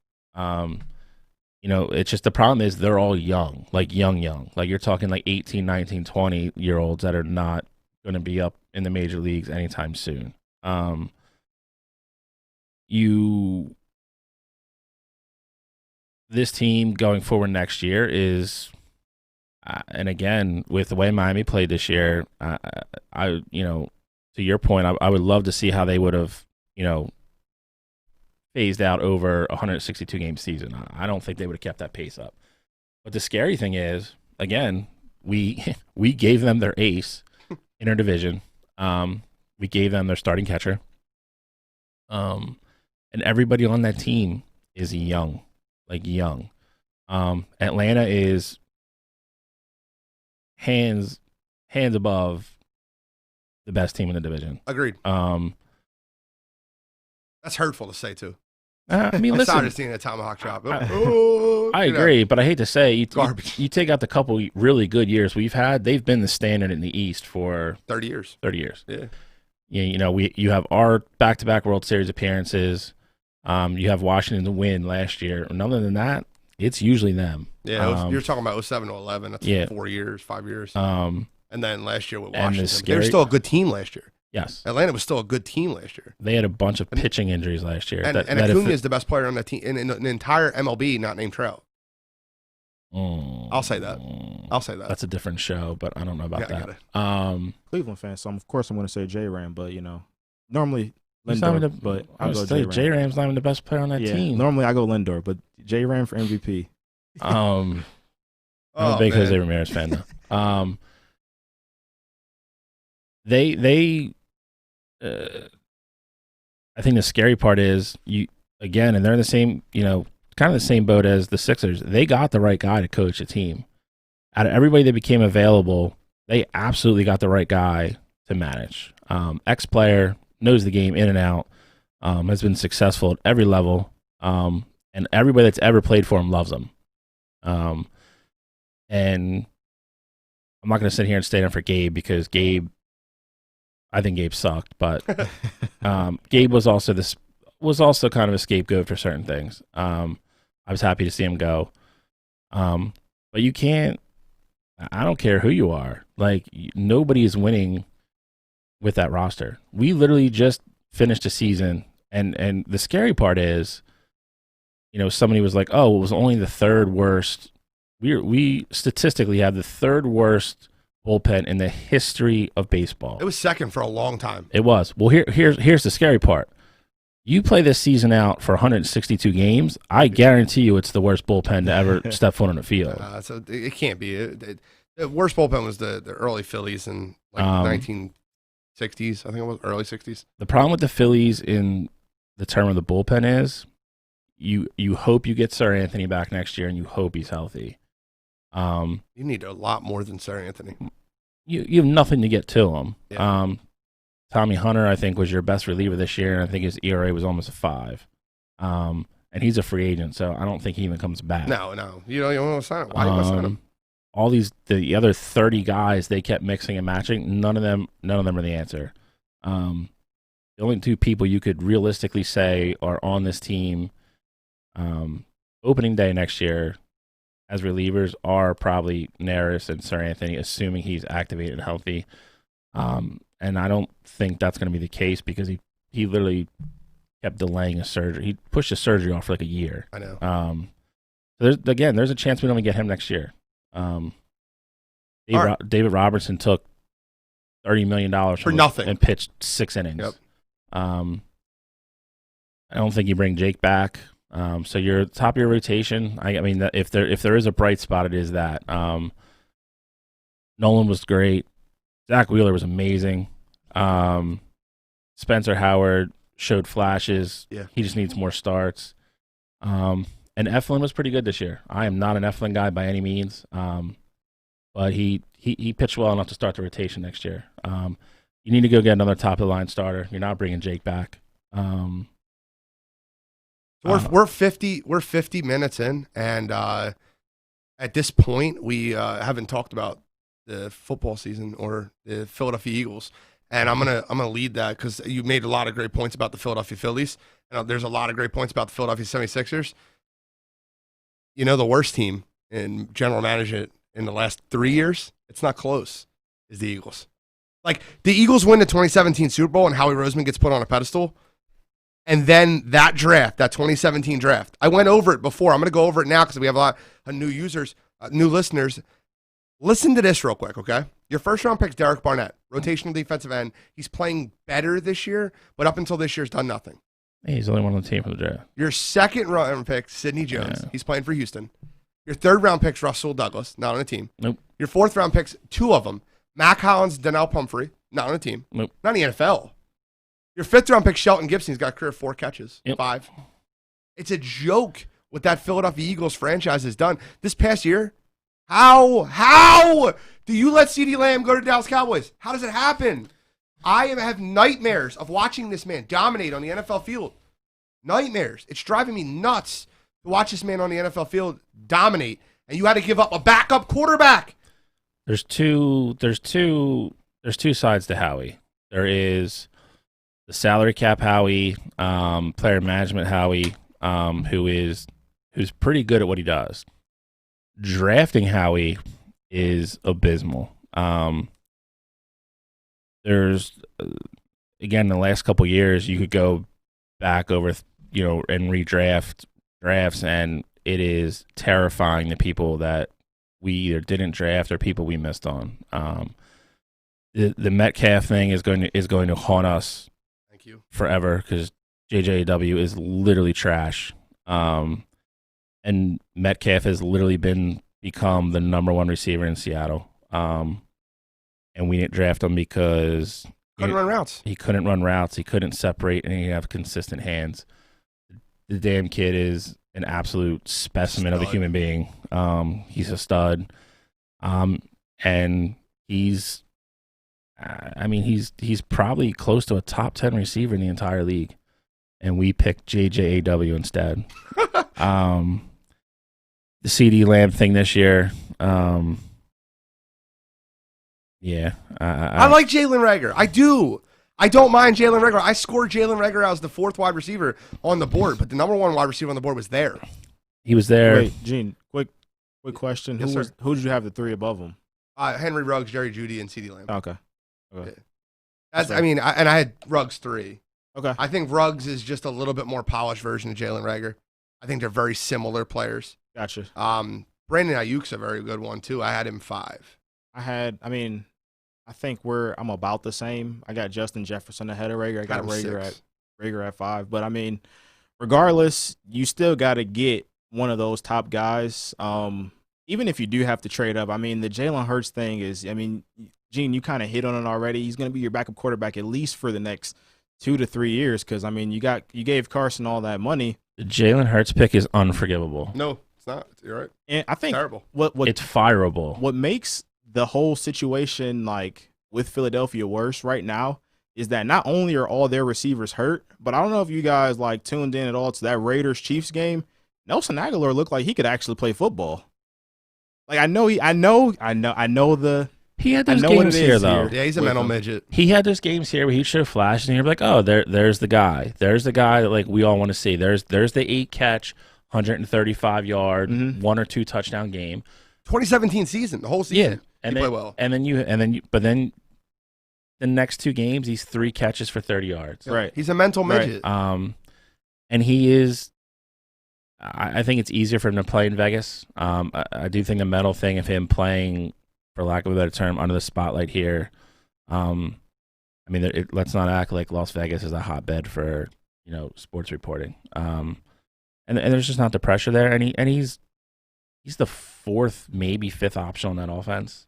It's just the problem is they're all young, like young. Like you're talking like 18, 19, 20-year-olds that are not going to be up in the major leagues anytime soon. This team going forward next year is, and again, with the way Miami played this year, to your point, I would love to see how they would have, phased out over a 162 game season. I don't think they would have kept that pace up. But the scary thing is, again, we gave them their ace in our division. We gave them their starting catcher. And everybody on that team is young. Atlanta is hands above the best team in the division. Agreed. That's hurtful to say too. I mean, I'm listen, sorry to see a tomahawk chop. I agree, but I hate to say, Garbage. you take out the couple really good years we've had, they've been the standard in the East for 30 years. 30 years. Yeah. You have our back-to-back World Series appearances. You have Washington to win last year. And other than that, it's usually them. Yeah, you're talking about 07 to 11. That's 4 years, 5 years. And then last year with Washington, they were still a good team last year. Yes, Atlanta was still a good team last year. They had a bunch of pitching injuries last year. And Acuna is the best player on that team in the entire MLB, not named Trout. I'll say that. That's a different show, but I don't know about that. Cleveland fan, so of course I'm going to say J-Ram, but normally He's Lindor, but I'll go J-Ram. J-Ram's not even the best player on that team. Normally I go Lindor, but J-Ram for MVP. I'm a big Jose Ramirez fan though. I think the scary part is and they're in the same, kind of the same boat as the Sixers. They got the right guy to coach a team. Out of everybody that became available, they absolutely got the right guy to manage. Ex-player, knows the game in and out, has been successful at every level, and everybody that's ever played for him loves him. And I'm not going to sit here and stand up for Gabe because I think Gabe sucked, but Gabe was also kind of a scapegoat for certain things. I was happy to see him go. But you can't, I don't care who you are. Like, nobody is winning with that roster. We literally just finished a season, and the scary part is, somebody was like, oh, it was only the third worst. We statistically have the third worst bullpen in the history of baseball. It was second for a long time. It was. Well, here's the scary part. You play this season out for 162 games, I guarantee you it's the worst bullpen to ever step foot on the field. So it can't be. The worst bullpen was the early Phillies in 1960s, I think it was, early 60s. The problem with the Phillies in the term of the bullpen is you hope you get Sir Anthony back next year and you hope he's healthy. You need a lot more than Sir Anthony. You have nothing to get to him. Yeah. Tommy Hunter, I think, was your best reliever this year, and I think his ERA was almost a 5. And he's a free agent, so I don't think he even comes back. No. You don't want to sign him. Why do you want to sign him? All the other 30 guys they kept mixing and matching, none of them are the answer. The only two people you could realistically say are on this team opening day next year as relievers are probably Neris and Sir Anthony, assuming he's activated and healthy. And I don't think that's going to be the case because he literally kept delaying a surgery. He pushed his surgery off for like a year. I know. So there's a chance we don't even get him next year. David Robertson took $30 million for nothing and pitched 6 innings. Yep. I don't think you bring Jake back. So you're top of your rotation. I mean, if there is a bright spot, it is that. Nolan was great. Zach Wheeler was amazing. Spencer Howard showed flashes. Yeah. He just needs more starts. And Eflin was pretty good this year. I am not an Eflin guy by any means, but he pitched well enough to start the rotation next year. You need to go get another top-of-the-line starter. You're not bringing Jake back. We're 50 minutes in, and at this point, we haven't talked about the football season or the Philadelphia Eagles. And I'm gonna lead that because you made a lot of great points about the Philadelphia Phillies. And there's a lot of great points about the Philadelphia 76ers. You know, the worst team in general management in the last 3 years, it's not close, is the Eagles. Like, the Eagles win the 2017 Super Bowl and Howie Roseman gets put on a pedestal. And then that draft, that 2017 draft, I went over it before. I'm going to go over it now because we have a lot of new users, new listeners. Listen to this real quick, okay? Your first-round pick's Derek Barnett, rotational defensive end. He's playing better this year, but up until this year, he's done nothing. Hey, he's the only one on the team for the draft. Your second-round pick, Sidney Jones. Yeah. He's playing for Houston. Your third-round pick's Russell Douglas, not on the team. Nope. Your fourth-round pick's 2 of them. Mac Hollins, Donnell Pumphrey, not on the team. Nope. Not in the NFL. Your fifth-round pick, Shelton Gibson, he's got a career of 4 catches, yep. 5. It's a joke what that Philadelphia Eagles franchise has done. This past year, how do you let CeeDee Lamb go to Dallas Cowboys? How does it happen? I have nightmares of watching this man dominate on the NFL field. Nightmares. It's driving me nuts to watch this man on the NFL field dominate, and you had to give up a backup quarterback. There's two sides to Howie. There is the salary cap Howie, player management Howie, who's pretty good at what he does. Drafting Howie is abysmal. There's again, the last couple years, you could go back over, and redraft drafts, and it is terrifying the people that we either didn't draft or people we missed on. The Metcalf thing is going to haunt us. Thank you. Forever, because JJW is literally trash. And Metcalf has literally become the number 1 receiver in Seattle. And we didn't draft him because couldn't run routes. He couldn't run routes. He couldn't separate, and he didn't have consistent hands. The damn kid is an absolute specimen of a human being. He's a stud. And he's probably close to a top 10 receiver in the entire league. And we picked JJAW instead. The CeeDee Lamb thing this year. Yeah. I like Jalen Reagor. I do. I don't mind Jalen Reagor. I scored Jalen Reagor as the 4th wide receiver on the board, but the number 1 wide receiver on the board was there. He was there. Wait, Gene, quick question. Yes, who did you have the 3 above him? Henry Ruggs, Jerry Jeudy, and CeeDee Lamb. Okay. Yeah. I had Ruggs 3. Okay. I think Ruggs is just a little bit more polished version of Jalen Reagor. I think they're very similar players. Gotcha. Brandon Ayuk's a very good one, too. I had him 5. I think I'm about the same. I got Justin Jefferson ahead of Reagor. I got Reagor at 5. But, regardless, you still got to get one of those top guys. Even if you do have to trade up, the Jalen Hurts thing is, Gene, you kind of hit on it already. He's going to be your backup quarterback at least for the next 2 to 3 years because, you gave Carson all that money. The Jalen Hurts pick is unforgivable. No, it's not. You're right. And I think terrible. It's fireable. What makes the whole situation with Philadelphia worse right now is that not only are all their receivers hurt, but I don't know if you guys tuned in at all to that Raiders-Chiefs game. Nelson Aguilar looked like he could actually play football. I know the He had I those know what games it here, is though. here. Yeah, he's a with mental him. midget. He had those games here where he should have flashed, and you're like, oh, there's the guy. There's the guy that like we all want to see. There's the 8-catch, 135 yard, 1 or 2 touchdown game. 2017 season, the whole season. And he then, played well. But then the next 2 games, he's 3 catches for 30 yards. Right. He's a mental midget. And he is. I think it's easier for him to play in Vegas. I do think the mental thing of him playing, for lack of a better term, under the spotlight here. I mean, let's not act like Las Vegas is a hotbed for sports reporting. And there's just not the pressure there, and he's the 4th, maybe 5th option on that offense.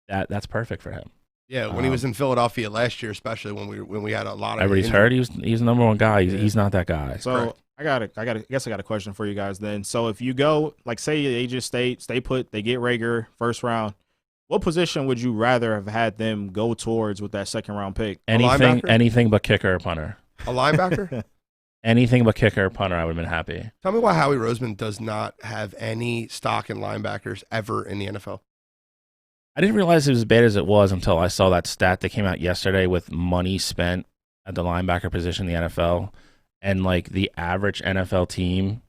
That's perfect for him. Yeah, when he was in Philadelphia last year, especially when we had a lot of everybody's heard he's the number 1 guy. He's not that guy. So I got a question for you guys then. So if you go, like, say they just stay put, they get Rager first round, what position would you rather have had them go towards with that 2nd round pick? Anything but kicker or punter. A linebacker? Anything but kicker or punter, I would have been happy. Tell me why Howie Roseman does not have any stock in linebackers ever in the NFL. I didn't realize it was as bad as it was until I saw that stat that came out yesterday with money spent at the linebacker position in the NFL. And like the average NFL team,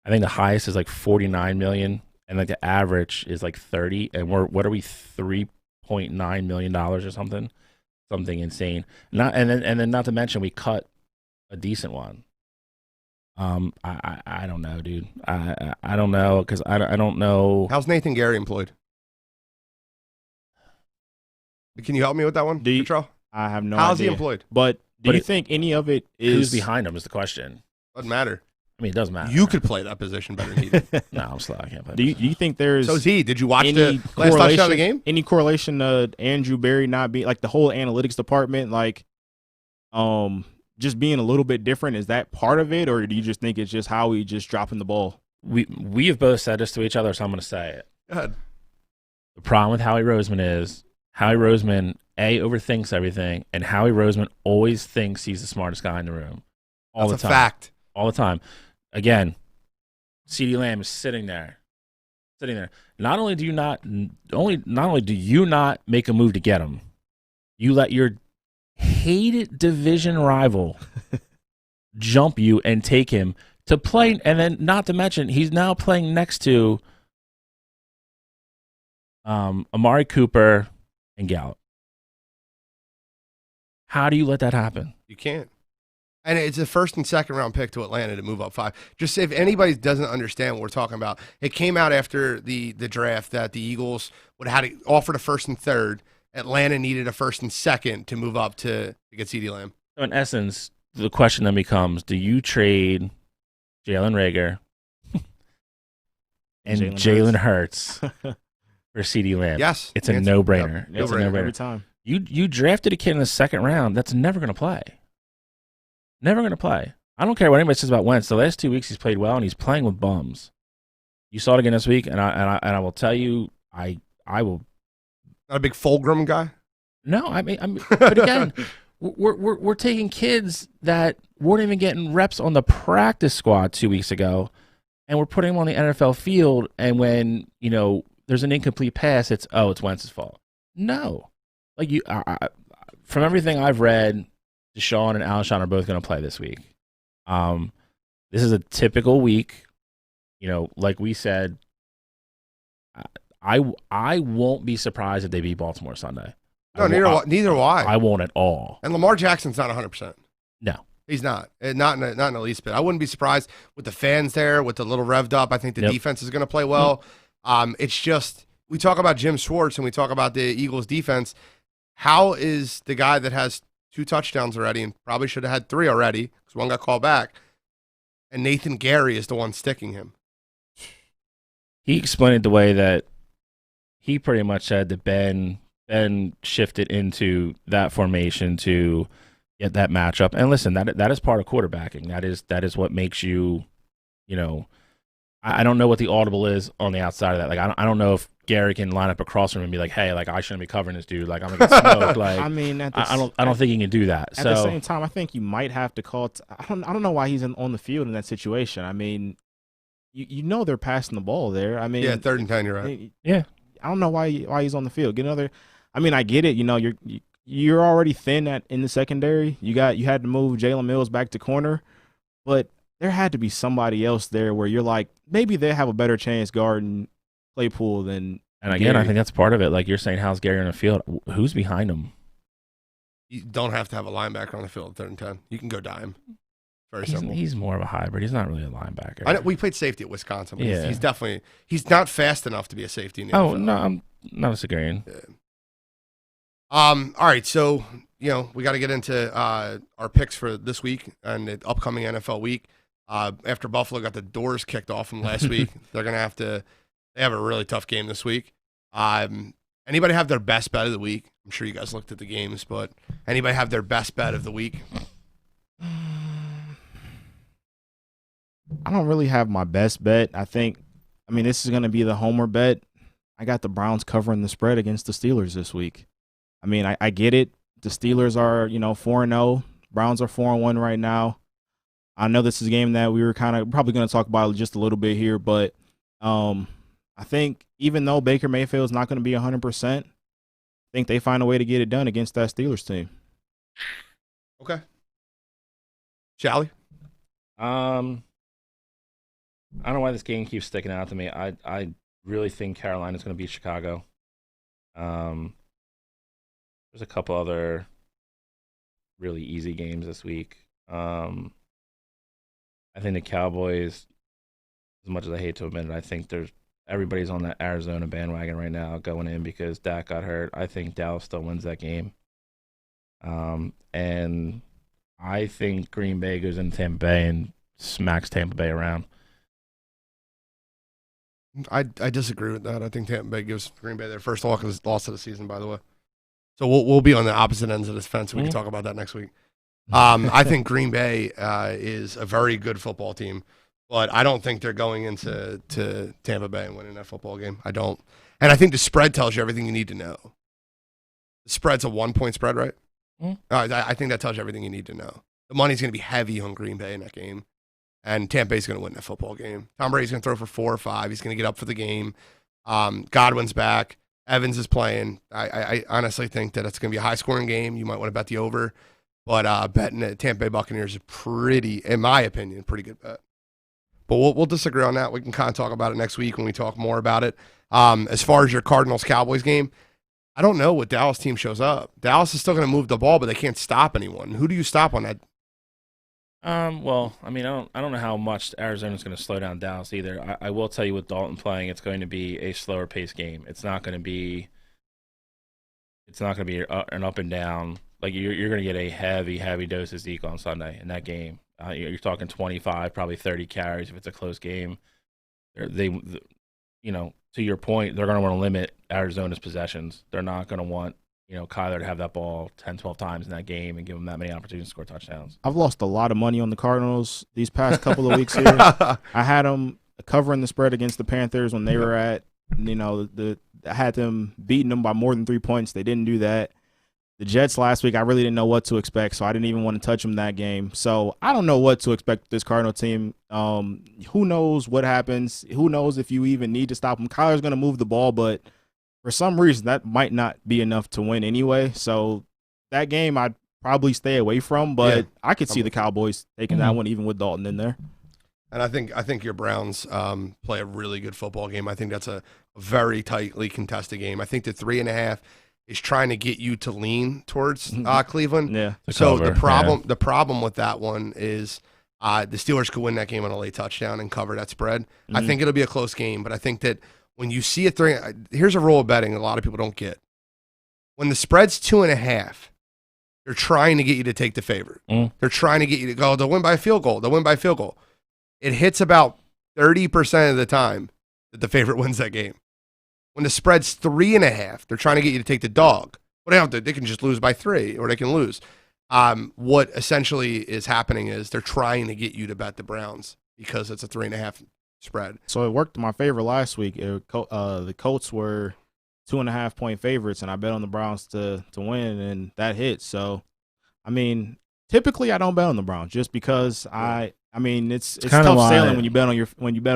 I think the highest is like 49 million, and like the average is like 30. And what are we, $3.9 million or something? Something insane. And then not to mention we cut a decent one. I don't know, dude. I don't know, because I don't know. How's Nathan Gary employed? Can you help me with that one, Petrell? I have no How's idea. he employed? But do you think any of it is... Who's behind him is the question. Doesn't matter. I mean, it doesn't matter. You could play that position better than he did. No, I'm slow. I can't play. Do you think there's... So is he. Did you watch any the last touchdown of the game? Any correlation to Andrew Berry not being... Like, the whole analytics department, like, just being a little bit different? Is that part of it, or do you just think it's just Howie just dropping the ball? We have both said this to each other, so I'm going to say it. Go ahead. The problem with Howie Roseman is Howie Roseman, overthinks everything, and Howie Roseman always thinks he's the smartest guy in the room. All That's the a time. fact. All the time. Again, CeeDee Lamb is sitting there. Not only do you not make a move to get him, you let your hated division rival jump you and take him to play, and then not to mention he's now playing next to Amari Cooper and Gallup. How do you let that happen? You can't. And it's a 1st and 2nd round pick to Atlanta to move up 5. Just if anybody doesn't understand what we're talking about, it came out after the draft that the Eagles would have had to offer the 1st and 3rd. Atlanta needed a 1st and 2nd to move up to get CeeDee Lamb. So in essence, the question then becomes, do you trade Jalen Reagor and Jalen Hurts for CeeDee Lamb? Yes. It's a no-brainer. Yep. It's a no-brainer. Every time. You drafted a kid in the 2nd round that's never going to play. Never going to play. I don't care what anybody says about Wentz. The last 2 weeks he's played well, and he's playing with bums. You saw it again this week, and I will tell you, I will. Not a big Fulgrim guy? No, but again, we're taking kids that weren't even getting reps on the practice squad 2 weeks ago, and we're putting them on the NFL field. And when there's an incomplete pass, it's Wentz's fault. No, like from everything I've read, Deshaun and Alshon are both going to play this week. This is a typical week. Like we said, I won't be surprised if they beat Baltimore Sunday. No, neither will I. I won't at all. And Lamar Jackson's not 100%. No. He's not. Not in the least bit. I wouldn't be surprised with the fans there, with the little revved up. I think the defense is going to play well. It's just, we talk about Jim Schwartz and we talk about the Eagles defense. How is the guy that has 2 touchdowns already and probably should have had 3 already because one got called back, and Nathan Gary is the one sticking him? He explained it the way that he pretty much said that Ben shifted into that formation to get that matchup. And listen, that is part of quarterbacking. That is what makes you, I don't know what the audible is on the outside of that. Like, I don't know if Gary can line up across from him and be like, hey, like, I shouldn't be covering this dude. Like, I'm gonna get smoked. Like, I mean, I don't think he can do that. At the same time, I think you might have to call. I don't know why he's on the field in that situation. I mean, they're passing the ball there. I mean, yeah, 3rd and 10. You're right. Yeah. I don't know why he's on the field. Get another. I mean, I get it. You know, you're already thin in the secondary. You had to move Jalen Mills back to corner, but there had to be somebody else there where you're like, maybe they have a better chance guarding Claypool than. And again, Gary. I think that's part of it. Like you're saying, how's Gary on the field? Who's behind him? You don't have to have a linebacker on the field at 3rd and 10. You can go dime. Very simple. He's more of a hybrid. He's not really a linebacker. I know, we played safety at Wisconsin. But Yeah. he's definitely not fast enough to be a safety in the Oh NFL. no, I'm not disagreeing. Yeah. All right, so we got to get into our picks for this week and the upcoming NFL week. After Buffalo got the doors kicked off from last week, they're gonna have to. They have a really tough game this week. Anybody have their best bet of the week? I'm sure you guys looked at the games, but anybody have their best bet of the week? I don't really have my best bet. I mean, this is going to be the homer bet. I got the Browns covering the spread against the Steelers this week. I mean, I get it. The Steelers are, 4-0. Browns are 4-1 right now. I know this is a game that we were kind of probably going to talk about just a little bit here, but I think even though Baker Mayfield is not going to be 100%, I think they find a way to get it done against that Steelers team. Okay. Shally? I don't know why this game keeps sticking out to me. I really think Carolina's going to beat Chicago. There's a couple other really easy games this week. I think the Cowboys, as much as I hate to admit it, I think everybody's on that Arizona bandwagon right now going in because Dak got hurt. I think Dallas still wins that game. And I think Green Bay goes into Tampa Bay and smacks Tampa Bay around. I disagree with that. I think Tampa Bay gives Green Bay their first loss of the season, by the way. So we'll be on the opposite ends of this fence. We can talk about that next week. I think Green Bay is a very good football team, but I don't think they're going into Tampa Bay and winning that football game. I don't. And I think the spread tells you everything you need to know. The spread's a 1-point spread, right? I think that tells you everything you need to know. The money's going to be heavy on Green Bay in that game. And Tampa Bay's going to win that football game. Tom Brady's going to throw for 4 or 5. He's going to get up for the game. Godwin's back. Evans is playing. I honestly think that it's going to be a high-scoring game. You might want to bet the over. But betting the Tampa Bay Buccaneers is pretty, in my opinion, pretty good bet. But we'll disagree on that. We can kind of talk about it next week when we talk more about it. As far as your Cardinals-Cowboys game, I don't know what Dallas team shows up. Dallas is still going to move the ball, but they can't stop anyone. Who do you stop on that? Well, I mean, I don't know how much Arizona's going to slow down Dallas either. I will tell you with Dalton playing, it's going to be a slower paced game. It's not going to be an up and down. Like you're going to get a heavy dose of Zeke on Sunday in that game. You're talking 25, probably 30 carries if it's a close game. To your point, they're going to want to limit Arizona's possessions. They're not going to want Kyler to have that ball 10, 12 times in that game and give them that many opportunities to score touchdowns. I've lost a lot of money on the Cardinals these past couple of weeks here. I had them covering the spread against the Panthers when they were at, I had them beating them by more than 3 points. They didn't do that. The Jets last week, I really didn't know what to expect, so I didn't even want to touch them that game. So I don't know what to expect with this Cardinal team. Who knows what happens? Who knows if you even need to stop them? Kyler's going to move the ball, but for some reason, that might not be enough to win anyway. So that game I'd probably stay away from, but I could see the Cowboys taking that one even with Dalton in there. And I think your Browns play a really good football game. I think that's a very tightly contested game. I think the 3.5 is trying to get you to lean towards Cleveland. Yeah. So the problem with that one is the Steelers could win that game on a late touchdown and cover that spread. I think it'll be a close game, but I think that when you see a 3, here's a rule of betting a lot of people don't get. When the spread's 2.5, they're trying to get you to take the favorite. They're trying to get you to go, they'll win by a field goal. They'll win by a field goal. It hits about 30% of the time that the favorite wins that game. When the spread's 3.5, they're trying to get you to take the dog. Well, they can just lose by 3, or they can lose. What essentially is happening is they're trying to get you to bet the Browns because it's a 3.5 spread. So it worked in my favor last week. The Colts were 2.5-point favorites, and I bet on the Browns to win, and that hit. So, I mean, typically I don't bet on the Browns just because I I mean, it's kinda tough why- sailing when you bet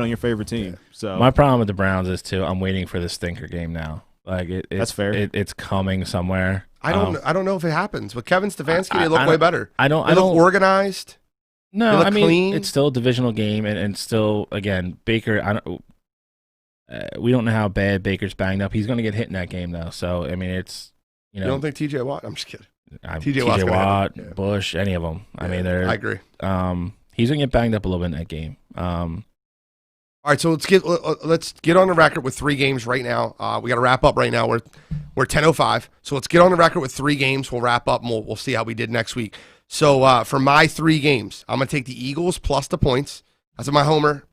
on your favorite team. So My problem with the Browns is too. I'm waiting for the stinker game now. Like That's fair. It's coming somewhere. I don't know if it happens. With Kevin Stefanski, they look I way don't- better. I don't. They I look don't. organized. No, They look I mean clean. it's still a divisional game, and still again Baker. I don't. We don't know how bad Baker's banged up. He's going to get hit in that game though. So I mean, it's You don't think T.J. Watt? I'm just kidding. TJ Watt's gonna Watt, hit him. Yeah. Bush, any of them. I mean, I agree. he's going to get banged up a little bit in that game. All right, so let's get on the record with 3 games right now. We got to wrap up right now. We're 10:05, so let's get on the record with 3 games. We'll wrap up and we'll see how we did next week. So for my 3 games, I'm gonna take the Eagles plus the points. That's my homer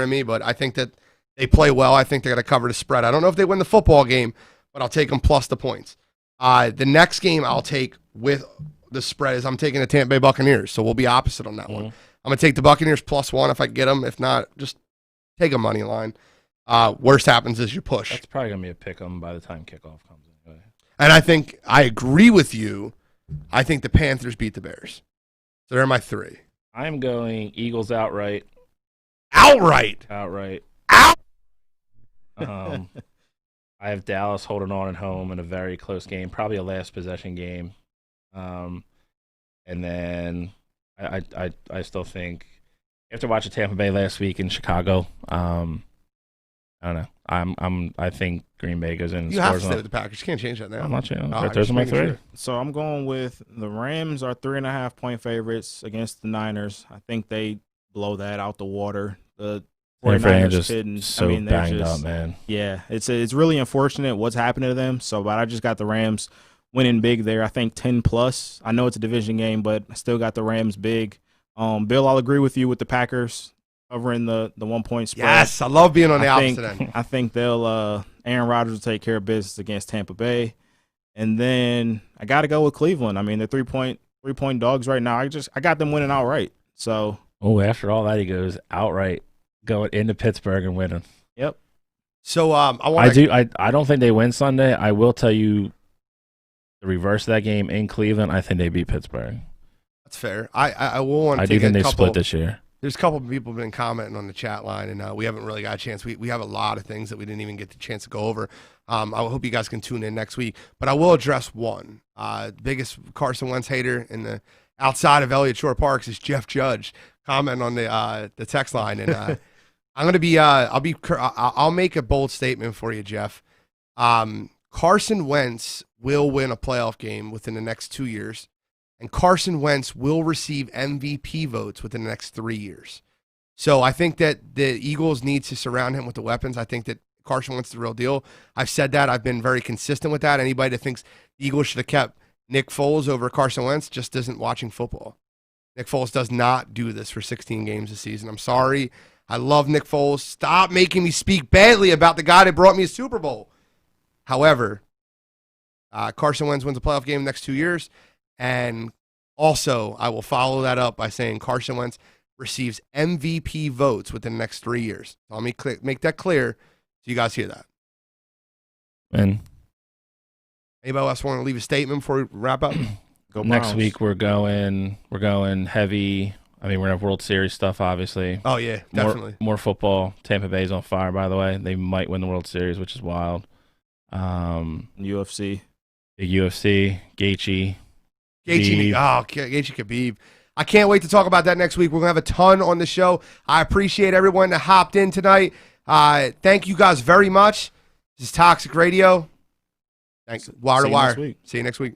in me, but I think that they play well. I think they're gonna cover the spread. I don't know if they win the football game, but I'll take them plus the points. The next game I'll take with the spread is I'm taking the Tampa Bay Buccaneers, so we'll be opposite on that one. I'm gonna take the Buccaneers plus 1 if I can get them. If not, just take a money line. Worst happens is you push. That's probably going to be a pick 'em by the time kickoff comes. Anyway. And I think I agree with you. I think the Panthers beat the Bears. So they're my 3. I'm going Eagles outright. Outright. Out. I have Dallas holding on at home in a very close game, probably a last possession game. And then I still think after watching Tampa Bay last week in Chicago, I don't know. I think Green Bay goes in. You have to stay with the Packers. You can't change that now. I'm not changing. Right, Those are my just 3. making So I'm going with the Rams are 3.5 point favorites against the Niners. I think they blow that out the water. The 49ers just couldn't. so they're banged up, man. Yeah, it's really unfortunate what's happening to them. So, but I just got the Rams winning big there. I think 10+. I know it's a division game, but I still got the Rams big. Bill, I'll agree with you with the Packers covering the 1 point spread. Yes, I love being on the opposite end. I think they'll Aaron Rodgers will take care of business against Tampa Bay. And then I got to go with Cleveland. I mean, they're 3-point dogs right now. I got them winning outright. So, after all that, he goes outright, going into Pittsburgh and winning. Yep. So I don't think they win Sunday. I will tell you the reverse of that game in Cleveland. I think they beat Pittsburgh. That's fair. I will want to I do think they split this year. There's a couple of people been commenting on the chat line, and we haven't really got a chance. We have a lot of things that we didn't even get the chance to go over. I hope you guys can tune in next week. But I will address one. Biggest Carson Wentz hater in the outside of Elliott Shore Parks is Jeff Judge. Comment on the text line, and I'm gonna be I'll make a bold statement for you, Jeff. Carson Wentz will win a playoff game within the next 2 years. And Carson Wentz will receive MVP votes within the next 3 years. So I think that the Eagles need to surround him with the weapons. I think that Carson Wentz is the real deal. I've said that. I've been very consistent with that. Anybody that thinks the Eagles should have kept Nick Foles over Carson Wentz just isn't watching football. Nick Foles does not do this for 16 games a season. I'm sorry. I love Nick Foles. Stop making me speak badly about the guy that brought me a Super Bowl. However, Carson Wentz wins a playoff game in the next 2 years. And also, I will follow that up by saying Carson Wentz receives MVP votes within the next 3 years. So let me make that clear so you guys hear that. And anybody else want to leave a statement before we wrap up? Go next Browns. week we're going heavy. I mean, we're gonna have World Series stuff, obviously. Oh yeah, definitely. More football. Tampa Bay's on fire, by the way. They might win the World Series, which is wild. UFC. Big UFC. Gaethje. Gaethje Khabib. I can't wait to talk about that next week. We're going to have a ton on the show. I appreciate everyone that hopped in tonight. Thank you guys very much. This is Toxic Radio. Thanks. Wire to Wire. See you next week.